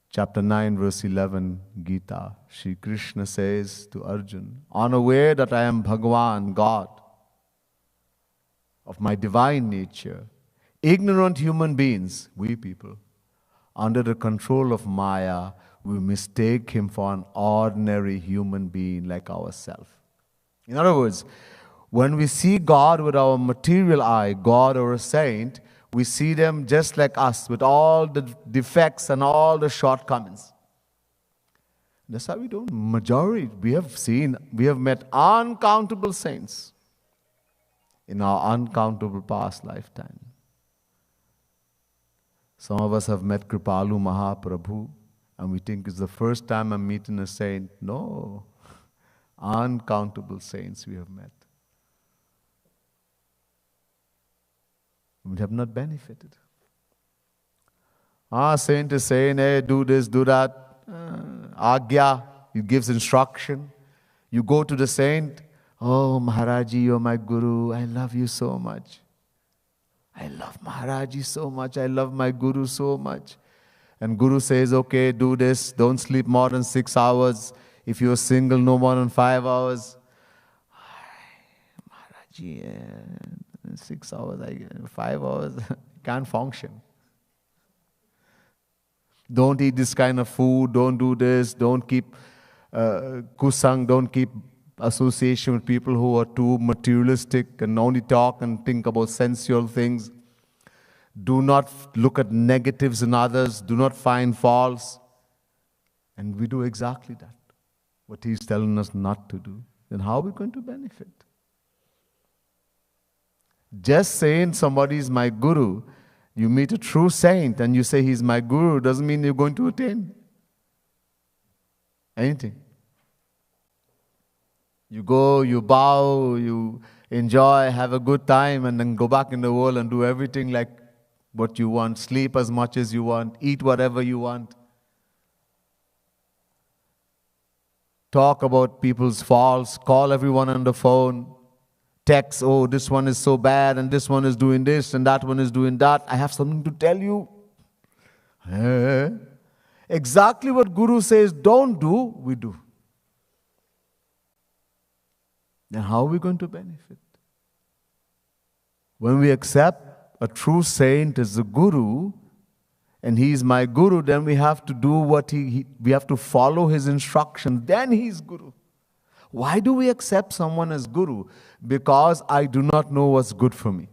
Chapter 9, verse 11, Gita. Shri Krishna says to Arjun, unaware that I am Bhagavan, God, of my divine nature, ignorant human beings, we people, under the control of Maya, we mistake him for an ordinary human being like ourselves. In other words, when we see God with our material eye, God or a saint, we see them just like us, with all the defects and all the shortcomings. That's how we don't. Majority, we have met uncountable saints in our uncountable past lifetime. Some of us have met Kripalu Mahaprabhu, and we think it's the first time I'm meeting a saint. No, uncountable saints we have met. We have not benefited. Saint is saying, hey, do this, do that. Agya, he gives instruction. You go to the saint, oh, Maharaji, you're my guru. I love you so much. I love Maharaji so much. I love my guru so much. And guru says, okay, do this. Don't sleep more than 6 hours. If you're single, no more than 5 hours. Maharaji, 6 hours, 5 hours, can't function. Don't eat this kind of food, don't do this, don't keep kusang, don't keep association with people who are too materialistic and only talk and think about sensual things. Do not look at negatives in others, do not find faults. And we do exactly that, what he's telling us not to do. Then how are we going to benefit? Just saying somebody is my guru, you meet a true saint and you say he's my guru, doesn't mean you're going to attain anything. You go, you bow, you enjoy, have a good time, and then go back in the world and do everything like what you want, sleep as much as you want, eat whatever you want. Talk about people's faults, call everyone on the phone. Text, oh, this one is so bad, and this one is doing this, and that one is doing that. I have something to tell you. Exactly what Guru says don't do, we do. Then how are we going to benefit? When we accept a true saint as a guru, and he is my guru, then we have to do what we have to follow his instruction. Then he is guru. Why do we accept someone as guru? Because I do not know what's good for me.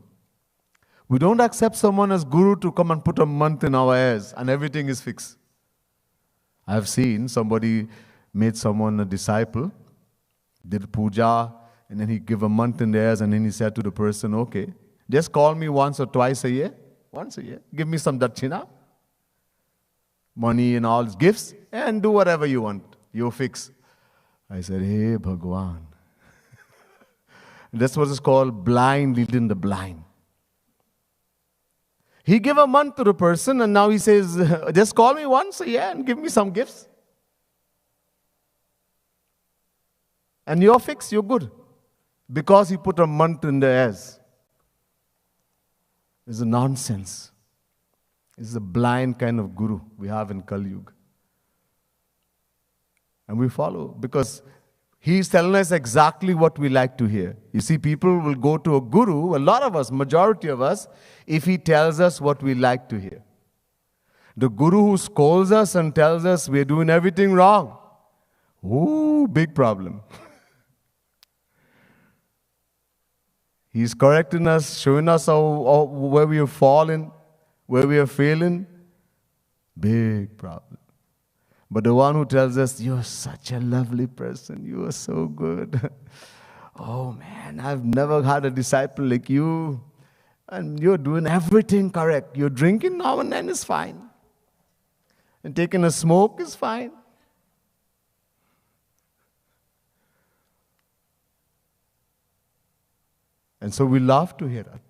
We don't accept someone as guru to come and put a month in our ears and everything is fixed. I have seen somebody made someone a disciple, did puja, and then he gave a month in their ears, and then he said to the person, okay, just call me once or twice a year. Once a year. Give me some dakshina, money and all gifts, and do whatever you want. You're fixed. I said, hey, Bhagwan. That's what is called blind leading the blind. He gave a month to the person, and now he says, just call me once a year and give me some gifts. And you're fixed, you're good. Because he put a month in their ears. It's a nonsense. It's a blind kind of guru we have in Kali Yuga. And we follow because he's telling us exactly what we like to hear. You see, people will go to a guru, a lot of us, majority of us, if he tells us what we like to hear. The guru who scolds us and tells us we're doing everything wrong. Ooh, big problem. He's correcting us, showing us where we have fallen, where we are failing. Big problem. But the one who tells us, you're such a lovely person, you are so good. Oh man, I've never had a disciple like you. And you're doing everything correct. You're drinking now and then is fine. And taking a smoke is fine. And so we love to hear that.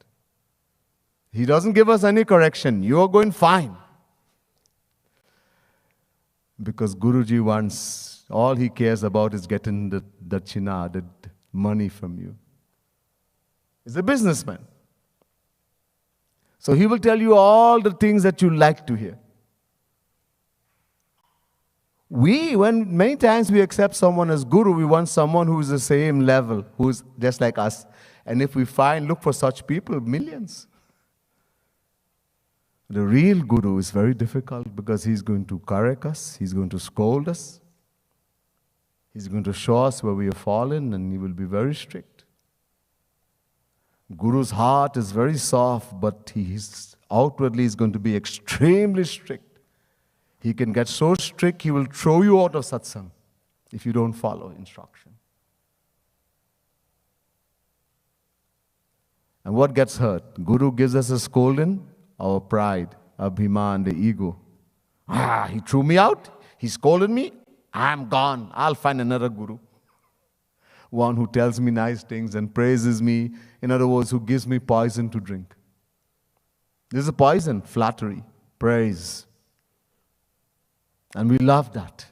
He doesn't give us any correction. You are going fine. Because Guruji wants, all he cares about is getting the dachina, the money from you. He's a businessman. So he will tell you all the things that you like to hear. When many times we accept someone as guru, we want someone who is the same level, who is just like us. And if we look for such people, millions. The real guru is very difficult because he's going to correct us, he's going to scold us, he's going to show us where we have fallen, and he will be very strict. Guru's heart is very soft, but outwardly is going to be extremely strict. He can get so strict, he will throw you out of satsang if you don't follow instruction. And what gets hurt? Guru gives us a scolding, our pride, abhiman, the ego. He threw me out, he scolded me, I'm gone, I'll find another guru. One who tells me nice things and praises me, in other words, who gives me poison to drink. This is a poison, flattery, praise. And we love that.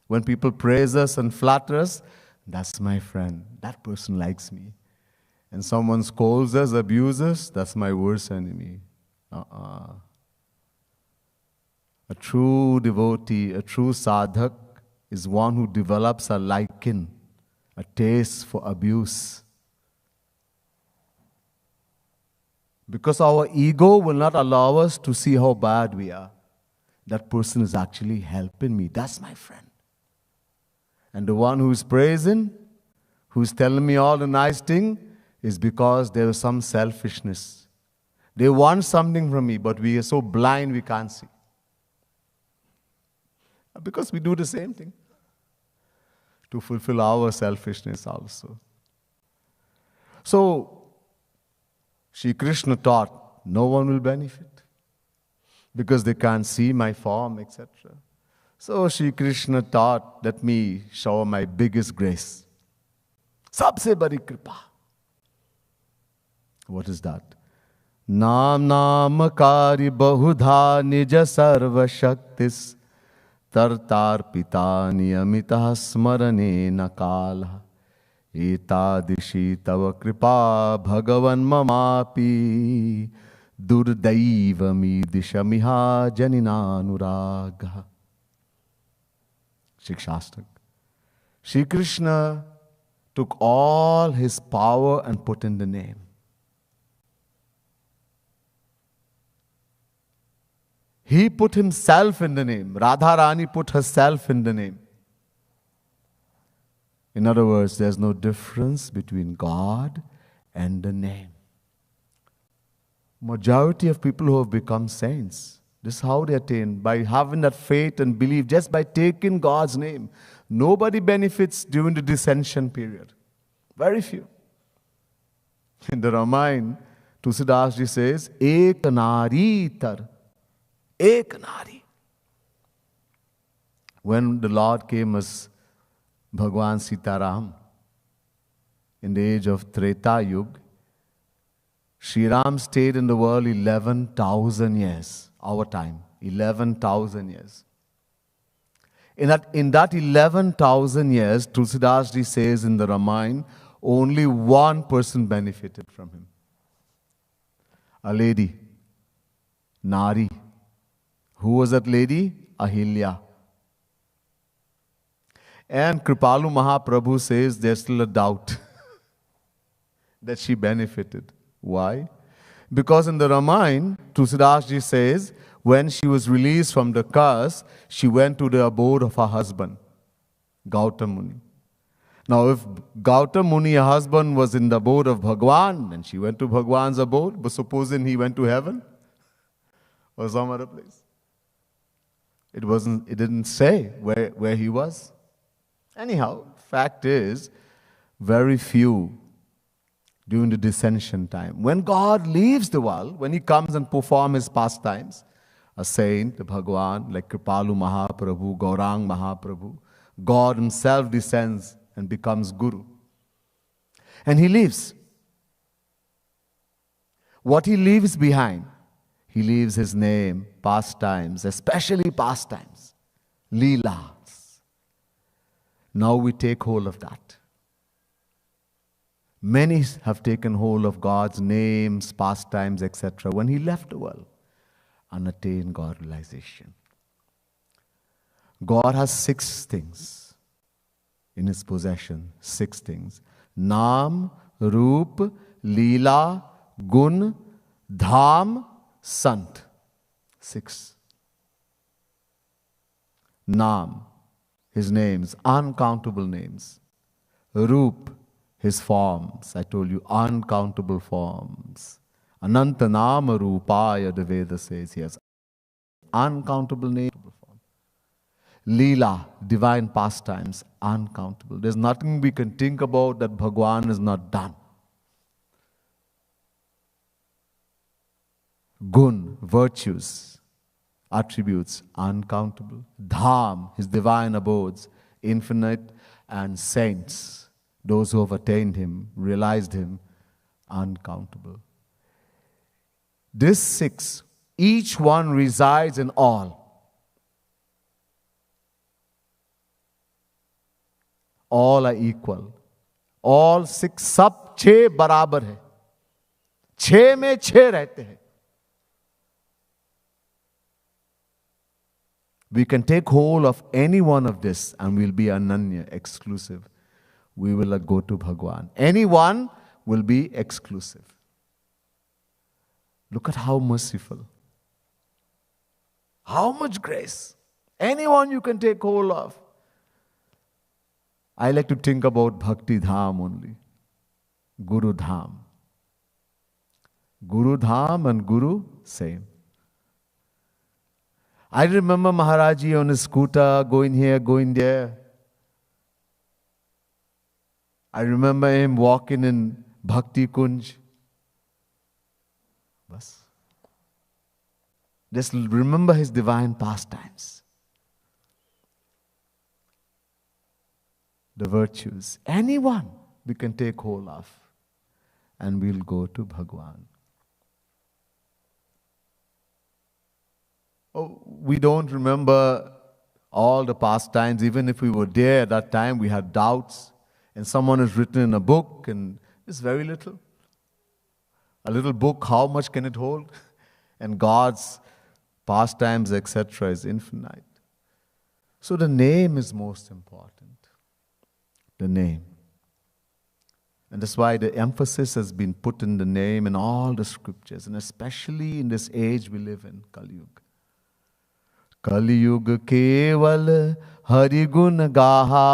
When people praise us and flatter us, that's my friend. That person likes me. And someone scolds us, abuses us, that's my worst enemy. A true devotee, a true sadhak is one who develops a liking, a taste for abuse. Because our ego will not allow us to see how bad we are. That person is actually helping me. That's my friend. And the one who is praising, who is telling me all the nice things, is because there is some selfishness. They want something from me, but we are so blind we can't see. Because we do the same thing to fulfill our selfishness also. So, Shri Krishna taught, no one will benefit because they can't see my form, etc. So Shri Krishna taught, let me show my biggest grace. Sabse badi kripa. What is that? Nam namakari bahudha nija sarva shaktis tartar pita niyamita smarane nakala etadishi tava kripa bhagavan mamapi durdaiva midishamiha janinanuraga. Shikshastak. Shri Krishna took all his power and put in the name. He put himself in the name. Radharani put herself in the name. In other words, there's no difference between God and the name. Majority of people who have become saints, this is how they attain, by having that faith and belief, just by taking God's name. Nobody benefits during the dissension period. Very few. In the Ramayana, Tulsidas ji says, Ek nari tar. Ek nari. When the Lord came as Bhagwan Sitaram, in the age of Treta Yuga, Sri Ram stayed in the world 11,000 years, our time, 11,000 years. In that 11,000 years, Tulsidas ji says in the Ramayana, only one person benefited from him. A lady, Nari. Who was that lady? Ahilya. And Kripalu Mahaprabhu says there's still a doubt that she benefited. Why? Because in the Ramayana, Tulsidas ji says, when she was released from the curse, she went to the abode of her husband, Gautam Muni. Now, if Gautam Muni, her husband, was in the abode of Bhagwan, then she went to Bhagwan's abode, but supposing he went to heaven or some other place. It didn't say where he was. Anyhow, fact is, very few during the descension time. When God leaves the world, when He comes and performs His pastimes, a saint, a Bhagwan, like Kripalu Mahaprabhu, Gaurang Mahaprabhu, God Himself descends and becomes Guru. And He leaves. What He leaves behind? He leaves His name, pastimes, especially pastimes, Leelas. Now we take hold of that. Many have taken hold of God's names, pastimes, etc. when He left the world and attained God realization. God has 6 things in His possession. 6 things. Naam, Roop, Leela, Gun, Dham, Sant. 6. Naam, His names, uncountable names. Roop, His forms. I told you, uncountable forms. Anantanama Rupaya, the Veda says He has uncountable names. Leela, divine pastimes, uncountable. There's nothing we can think about that Bhagwan has not done. Gun, virtues, attributes, uncountable. Dham, His divine abodes, infinite, and saints, those who have attained Him, realized Him, uncountable. These 6, each one resides in all. All are equal. All 6, सब 6 बराबर है. 6 में 6 रहते हैं. We can take hold of any one of this and we'll be Ananya, exclusive. We will not go to Bhagwan. Anyone will be exclusive. Look at how merciful. How much grace. Anyone you can take hold of. I like to think about Bhakti Dham only. Guru Dham. Guru Dham and Guru, same. I remember Maharaji on his scooter, going here, going there. I remember him walking in Bhakti Kunj. Bas. Just remember his divine pastimes. The virtues. Anyone we can take hold of. And we'll go to Bhagwan. Oh, we don't remember all the pastimes. Even if we were there at that time, we had doubts. And someone has written in a book, and it's very little. A little book, how much can it hold? And God's pastimes, etc., is infinite. So the name is most important. The name. And that's why the emphasis has been put in the name in all the scriptures, and especially in this age we live in, Kali Yuga. कलयुग केवल हरि गुण गाहा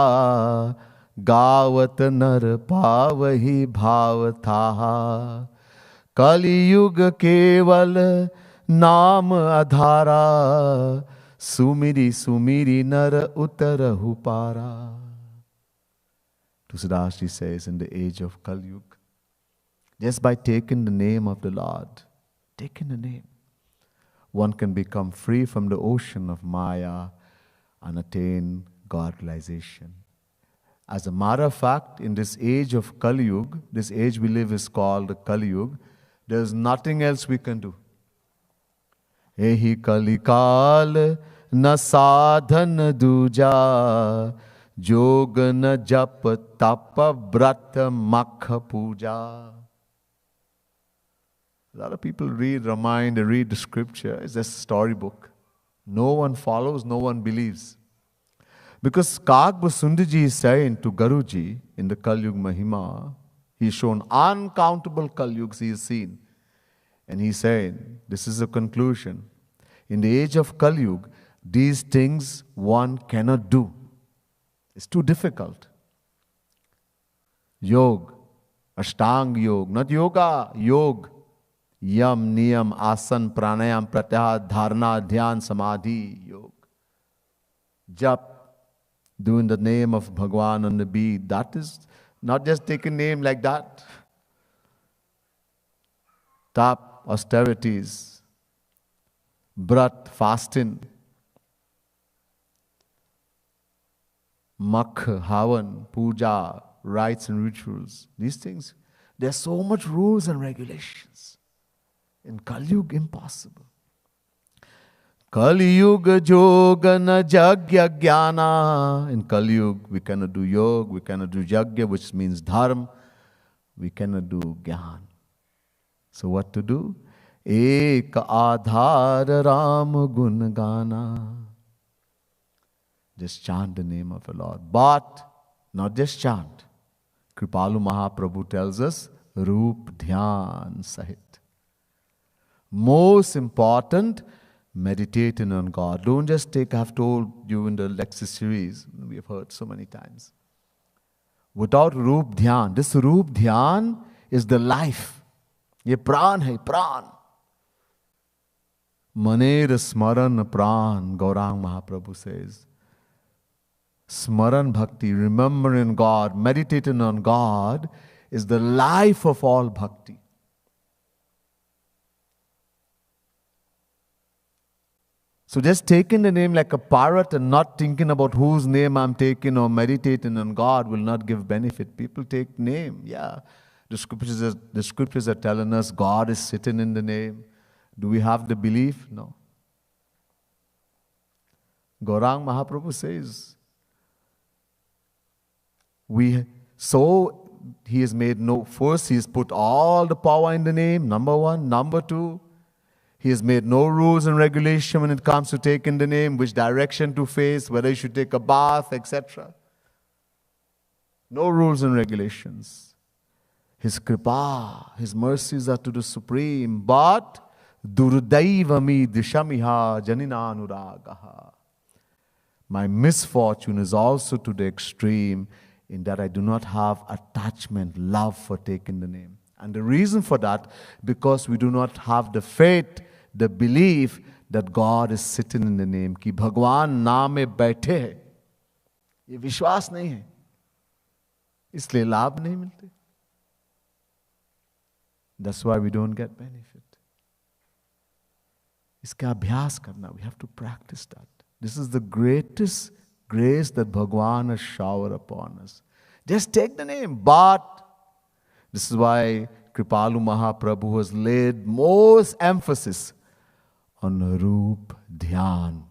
गावत नर पावहि भाव थाहा कलयुग केवल नाम आधारा सुमिरी सुमिरी नर उतरहु पारा. Tusidas Ji says in the age of Kali Yuga, just by taking the name of the Lord, taking the name, one can become free from the ocean of Maya and attain God realization. As a matter of fact, in this age of Kali Yuga, this age we live is called Kali Yuga, there's nothing else we can do. Ehi Kali Kal na sadhan duja jog na jap tapa brata makha puja. A lot of people read Ramayana, they read the scripture. It's just a storybook. No one follows, no one believes. Because Kagbha Sundarji is saying to Guruji in the Kali Yuga Mahima, he's shown uncountable Kali Yugas he has seen. And he's saying, this is a conclusion. In the age of Kali Yuga, these things one cannot do. It's too difficult. Yoga, Ashtanga Yoga, not yoga, yoga. Yam, Niyam, Asan, Pranayam, Pratyahara, Dharana, Dhyan, Samadhi, Yoga. Jap, doing the name of Bhagwan on the beat, that is Not just take a name like that. Tap, austerities, brat, fasting, makh, havan, puja, rites and rituals. These things, there's so much rules and regulations. In Kali Yuga, impossible. Kali Yuga Yoga na Jagya Jnana. In Kali Yuga, we cannot do yoga, we cannot do Jagya, which means dharma. We cannot do Gyan. So what to do? Ek Adhar Ram Gun Gana. Just chant the name of the Lord. But not just chant. Kripalu Mahaprabhu tells us, Roop Dhyan Sahit. Most important, meditating on God. Don't just take, I've told you in the lecture series, we have heard so many times. Without Roop Dhyan, this Roop Dhyan is the life. ये प्राण है प्राण. Maner Smaran Pran, Gaurang Mahaprabhu says. Smaran Bhakti, remembering God, meditating on God, is the life of all bhakti. So just taking the name like a parrot and not thinking about whose name I'm taking or meditating on God will not give benefit. People take name, yeah. The scriptures are telling us God is sitting in the name. Do we have the belief? No. Gaurang Mahaprabhu says, he has made first he has put all the power in the name, number one. Number two, he has made no rules and regulation when it comes to taking the name, which direction to face, whether you should take a bath, etc. No rules and regulations. His kripa, His mercies are to the supreme, but durdaivami dishamiha janinanuragaha. My misfortune is also to the extreme in that I do not have attachment, love for taking the name. And the reason for that, because we do not have the faith, the belief that God is sitting in the name. Ki Bhagwan naam mein baithe hai. Ye vishwas nahi hai. Isliye laabh nahi milte. That's why we don't get benefit. Iska abhyas karna, we have to practice that. This is the greatest grace that Bhagwan has showered upon us. Just take the name, but this is why Kripalu Mahaprabhu has laid most emphasis on Roop Dhyan.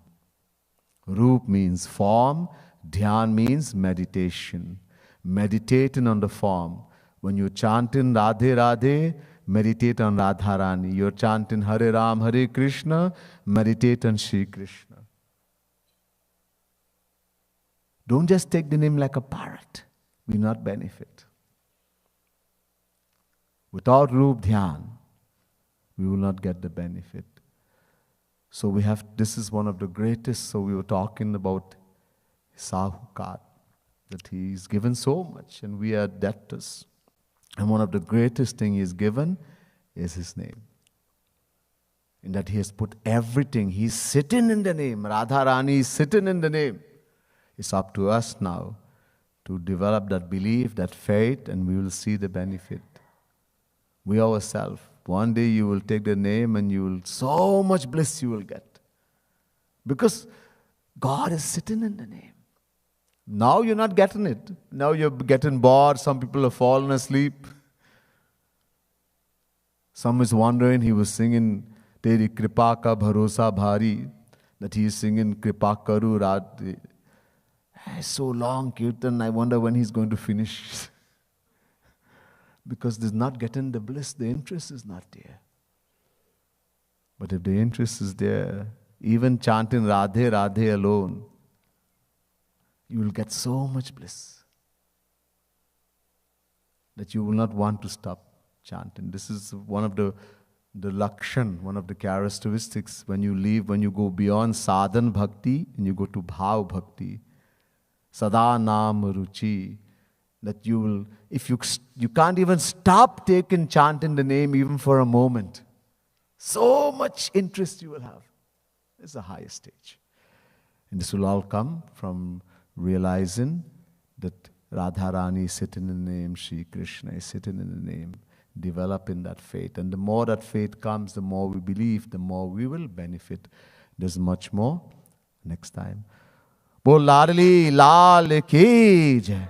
Roop means form, Dhyan means meditation. Meditating on the form. When you chant in Radhe Radhe, meditate on Radharani. You're chanting Hare Ram, Hare Krishna, meditate on Shri Krishna. Don't just take the name like a parrot. We will not benefit. Without Roop Dhyan, we will not get the benefit. So this is one of the greatest, so we were talking about Sahukar, that he's given so much and we are debtors. And one of the greatest things he's given is his name. In that he has put everything, he's sitting in the name. Radharani is sitting in the name. It's up to us now to develop that belief, that faith, and we will see the benefit. We ourselves, one day you will take the name and you will, so much bliss you will get. Because God is sitting in the name. Now you're not getting it. Now you're getting bored. Some people have fallen asleep. Some is wondering, he was singing Teri Kripa Ka Bharosa Bhari, that he is singing Kripa Karu Radhe. So long, Kirtan, I wonder when he's going to finish. Because there's not getting the bliss, the interest is not there. But if the interest is there, even chanting Radhe Radhe alone, you will get so much bliss that you will not want to stop chanting. This is one of the lakshan, one of the characteristics when you go beyond sadhan bhakti and you go to bhav bhakti. Sada nam ruchi. That you will, if you can't even stop chanting the name even for a moment. So much interest you will have. It's the highest stage. And this will all come from realizing that Radharani is sitting in the name, Shri Krishna is sitting in the name. Develop in that faith. And the more that faith comes, the more we believe, the more we will benefit. There's much more next time. Bol Ladli Lal Ki Jai.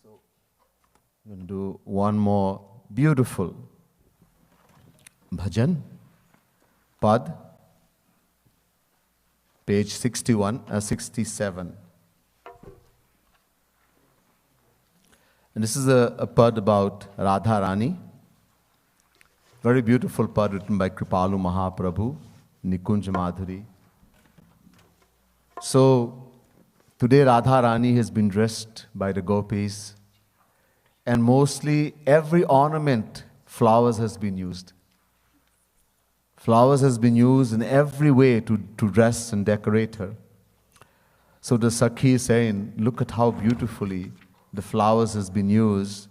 So, I'm going to do one more beautiful bhajan. Pad, page 67. And this is a pad about Radharani. Very beautiful pad written by Kripalu Mahaprabhu, Nikunj Madhuri. So, today Radharani has been dressed by the gopis, and mostly every ornament, flowers has been used. Flowers has been used in every way to dress and decorate her. So the Sakhi is saying, look at how beautifully the flowers has been used,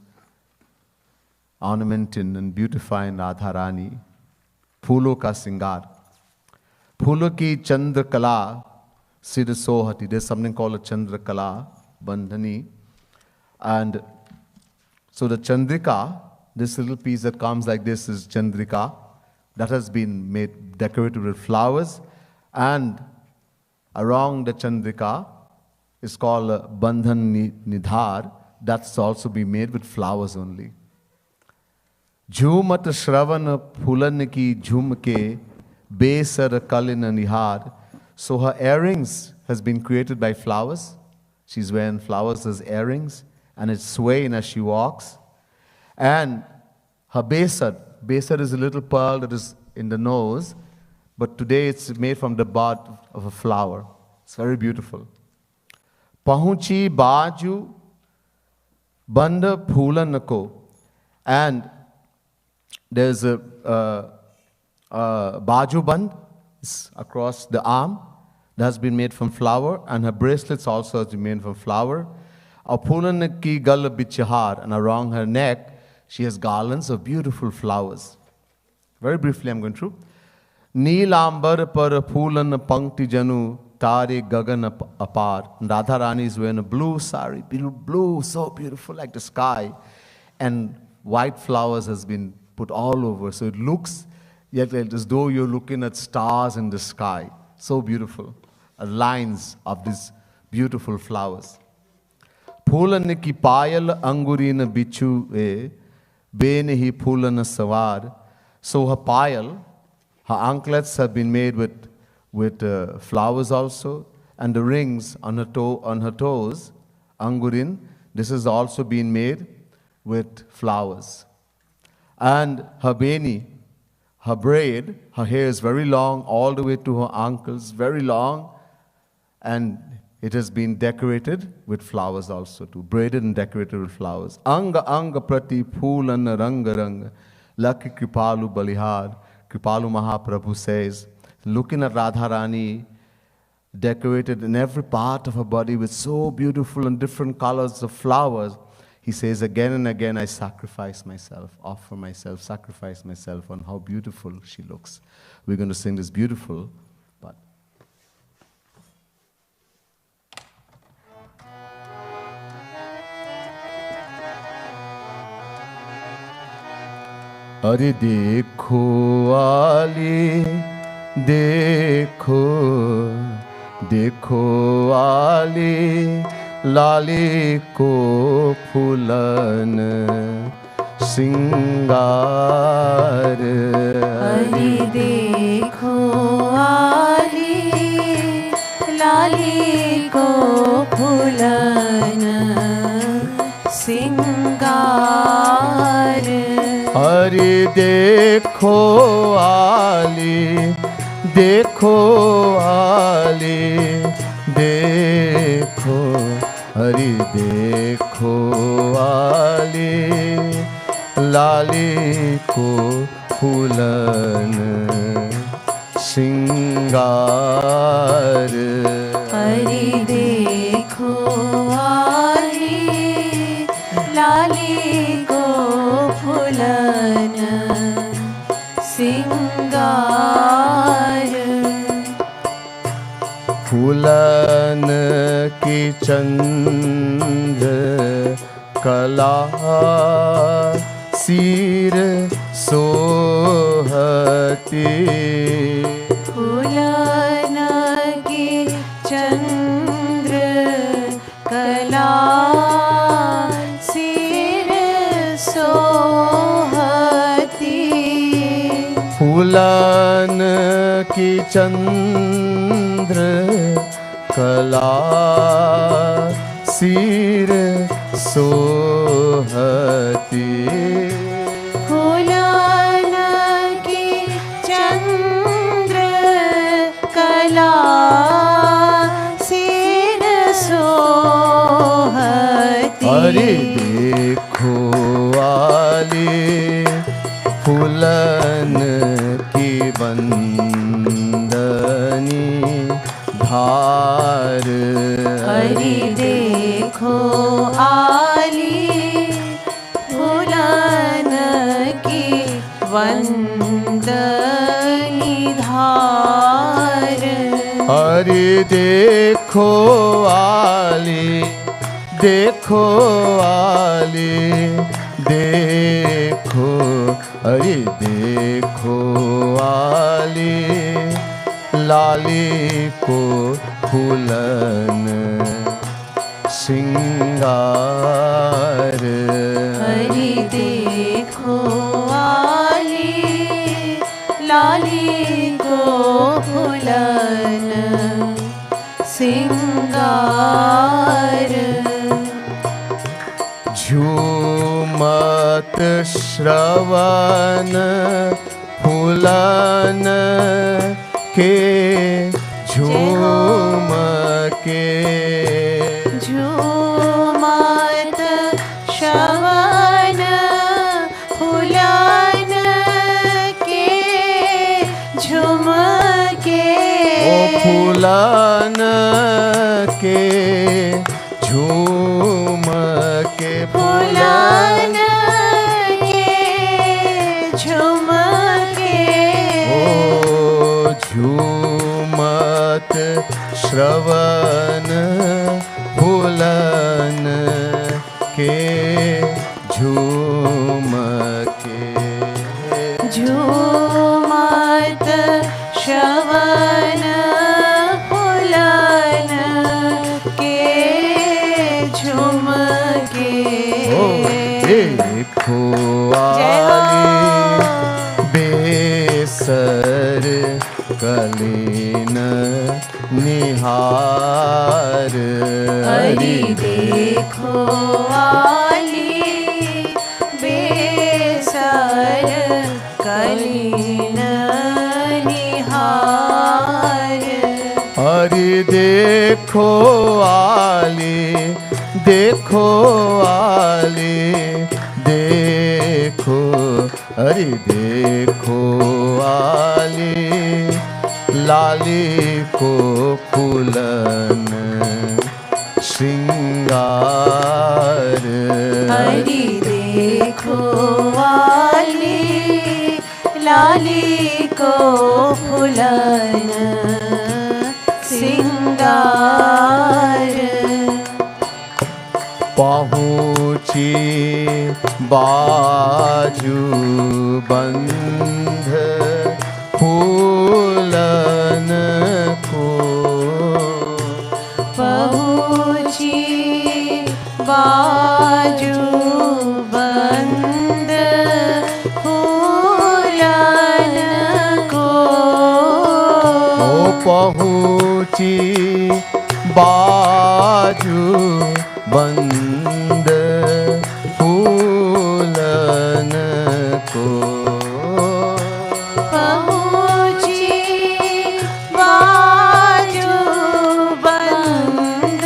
ornamenting and beautifying Radharani. Phulo ka singar. Phulo ki chandra kala sid sohati. There's something called a chandra kala, bandhani. And so the chandrika, this little piece that comes like this is chandrika. That has been made, decorated with flowers. And around the chandrika is called bandhan nidhar. That's also been made with flowers only. Jhumat shravan phulan ki jhumke besar kalin nihar. So her earrings has been created by flowers. She's wearing flowers as earrings, and it's swaying as she walks. And her besar is a little pearl that is in the nose, but today it's made from the bud of a flower. It's very beautiful. Pahuchi baju banda phulan ko. And there's a baju band across the arm that has been made from flower, and her bracelets also has been made from flower. A phulan ki gal bichhar, and around her neck she has garlands of beautiful flowers. Very briefly I'm going through. Neelambar par phulan pankti janu tare gagan apar. Radharani is wearing a blue sari, blue, so beautiful like the sky. And white flowers has been put all over. So it looks yet as though you're looking at stars in the sky. So beautiful. Lines of these beautiful flowers. Phulan ki payal angurin bichu Ben hi phulan sawar. So her payal, her anklets have been made with flowers also, and the rings on her toes, angurin, this has also been made with flowers. And her beni, her braid, her hair is very long, all the way to her ankles, very long, and it has been decorated with flowers also too, braided and decorated with flowers. Anga anga prati phulan ranga ranga, Laki Kripalu Balihar. Kripalu Mahaprabhu says, looking at Radharani, decorated in every part of her body with so beautiful and different colors of flowers, he says again and again, I sacrifice myself, offer myself, sacrifice myself on how beautiful she looks. We're going to sing this beautiful part. अरे देखो आली देखो देखो आली लाली को फूलन सिंगार अरे देखो आली लाली को फूलन सिंगार अरे देखो आली देखो आली देखो हरि देखो आली लाली को फूलन सिंगार हरि देखो आली लाली को फूलन सिंगार फूलन की चंद्र कला सिर सोहती। फूलन की चंद्र कला सिर सोहती। फूलन की चंद्र कला सिर सोहती। फूलन की चंद्र कला सिर सोहती। अरे देखो वाली फूलन की बंदनी धार। हरि देखो आली फूलन की वंदनी धार। अरे देखो आली, देखो आली, देखो, अरे देखो आली लाली को फूलन सिंगार। हरि देखो आली लाली को फूलन सिंगार। झूमत श्रवण फूलन के झूम के। झूमत श्रवण फूलन के झूम के। ओ फूलन के झूम के। फूलन के झूम के। ओ झूमत श्रवण फूलन के झूम के। झूमत श्रवण फूलन के झूम के। ओ देखो आली बेसर कलीन निहार। हरि देखो आली बेसर कलीन निहार। हरि देखो आली, देखो आली, देखो, हरि देखो आली लाली को फूलन श्रृंगार। हरि देखो आली लाली को फूलन सिंगार। पहुँची बाजू बंध फूलन को। पहुँची बाजू बंद फूलन को। ओ पहुँची बाजू बंद फूलन को। पहुँची बाजू बंद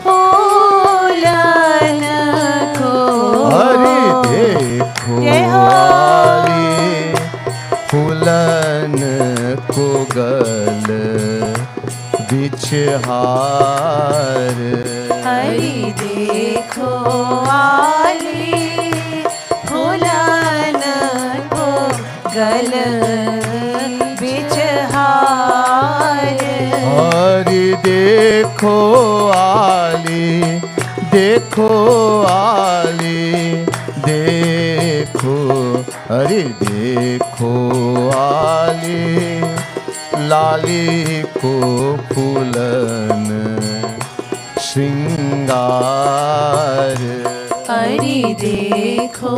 फूलन को। हरि देखो आली फूलन को गल बिछहार। हरि देखो आली फूलन को गल बिछहार। हरि देखो आली, देखो आली, देखो, अरे देखो आली, लाली को फूलन श्रृंगार। अरे देखो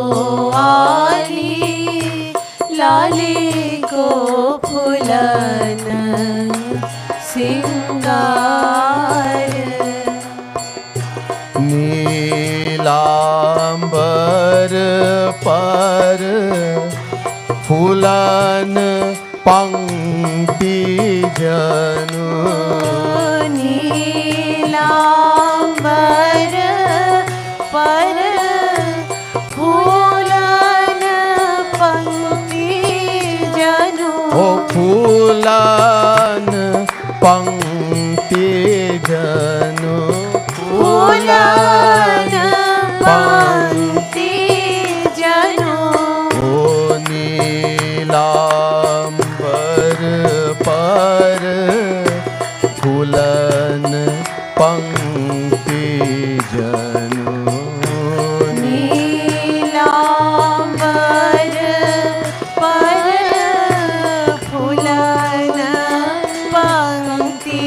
आली, लाली को फूलन श्रृंगार। नीलांबर पर फूलन पंक्ति जनु, नीलांबर पर फूलन पंक्ति जनु। ओ फूलन पंक्ति जनु, फूलन पंक्ति जनु। ओ नीलांबर पर फूलन पंक्ति जनु, नीलांबर पर फूलन पंक्ति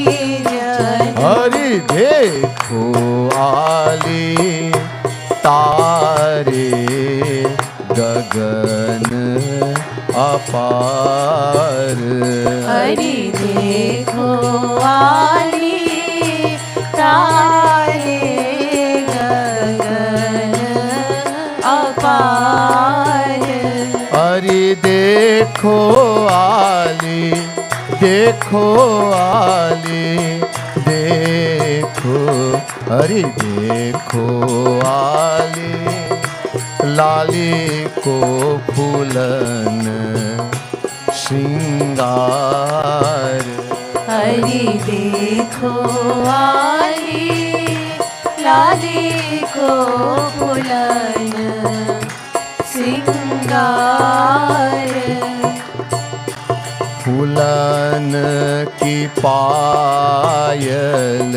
जनु। हरि देखो आली, तारे गगन अपार। हरि देखो आली, तारे गगन अपार। हरि देखो आली, देखो आली, देखो, हरि देखो आली, लाली को फूलन श्रृंगार। हरि देखो आली, लाली को फूलन श्रृंगार। फूलन की पायल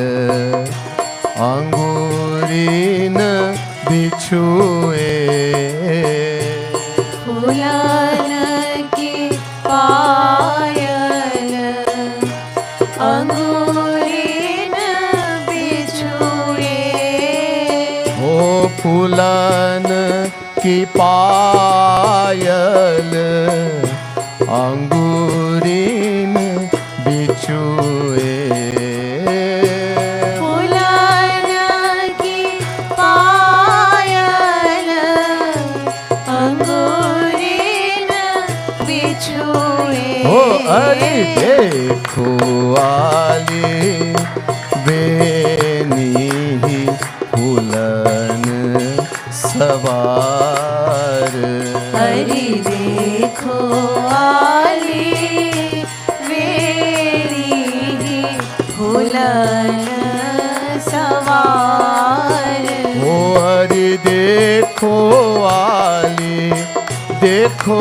अंगूरीन बिछुए, फूलन की पायल अंगूरीन बिछुए। ओ फूलन की पायल अंगूरीन बिछुए। फूलन की पायल अंगूरीन बिछुए। ओ अरे देखो आली, बेनी फूलन सवार। हरि देखो आली, वेरी फूलन सवार। ओ हरि देखो आली, देखो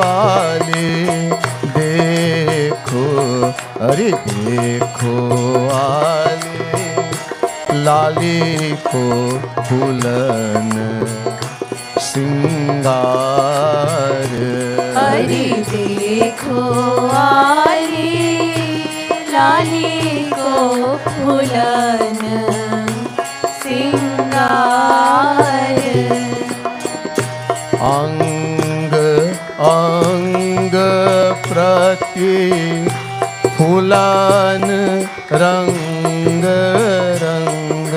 आली, देखो, अरे देखो आली, लाली को फूलन श्रृंगार। हरि देखो आली, लाली को फूलन श्रृंगार। अंग अंग प्रति फूलन रंग रंग।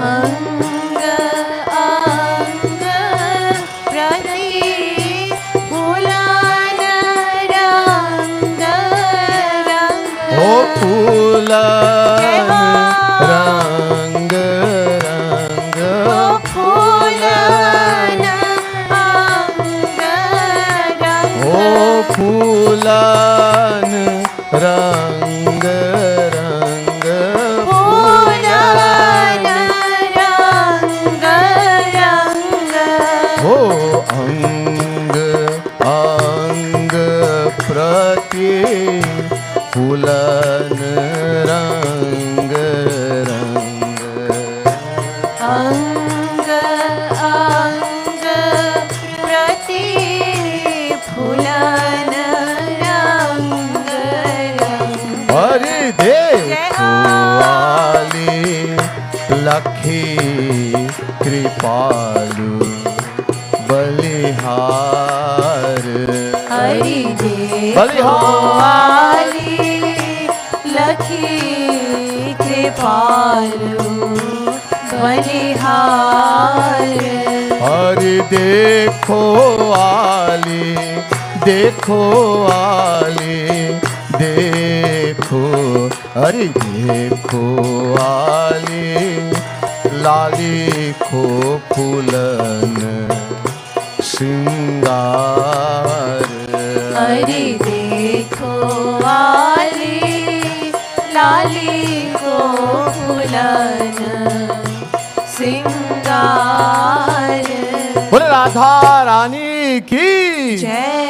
अंग अंग प्रति फूलन रंग रंग। ओ फूलन रंग रंग। ओ फूलन अंग रंग। ओ फूलन रंग रंग। लखी कृपालु बलिहार। हरि देखो बलिहार लखी कृपालु बलिहार। हरि देखो आली, देखो आली, देखो हरि देखो आली, लाली को फूलन श्रृंगार। हरि देखो आली, लाली को फूलन श्रृंगार। बोले राधा रानी की जय।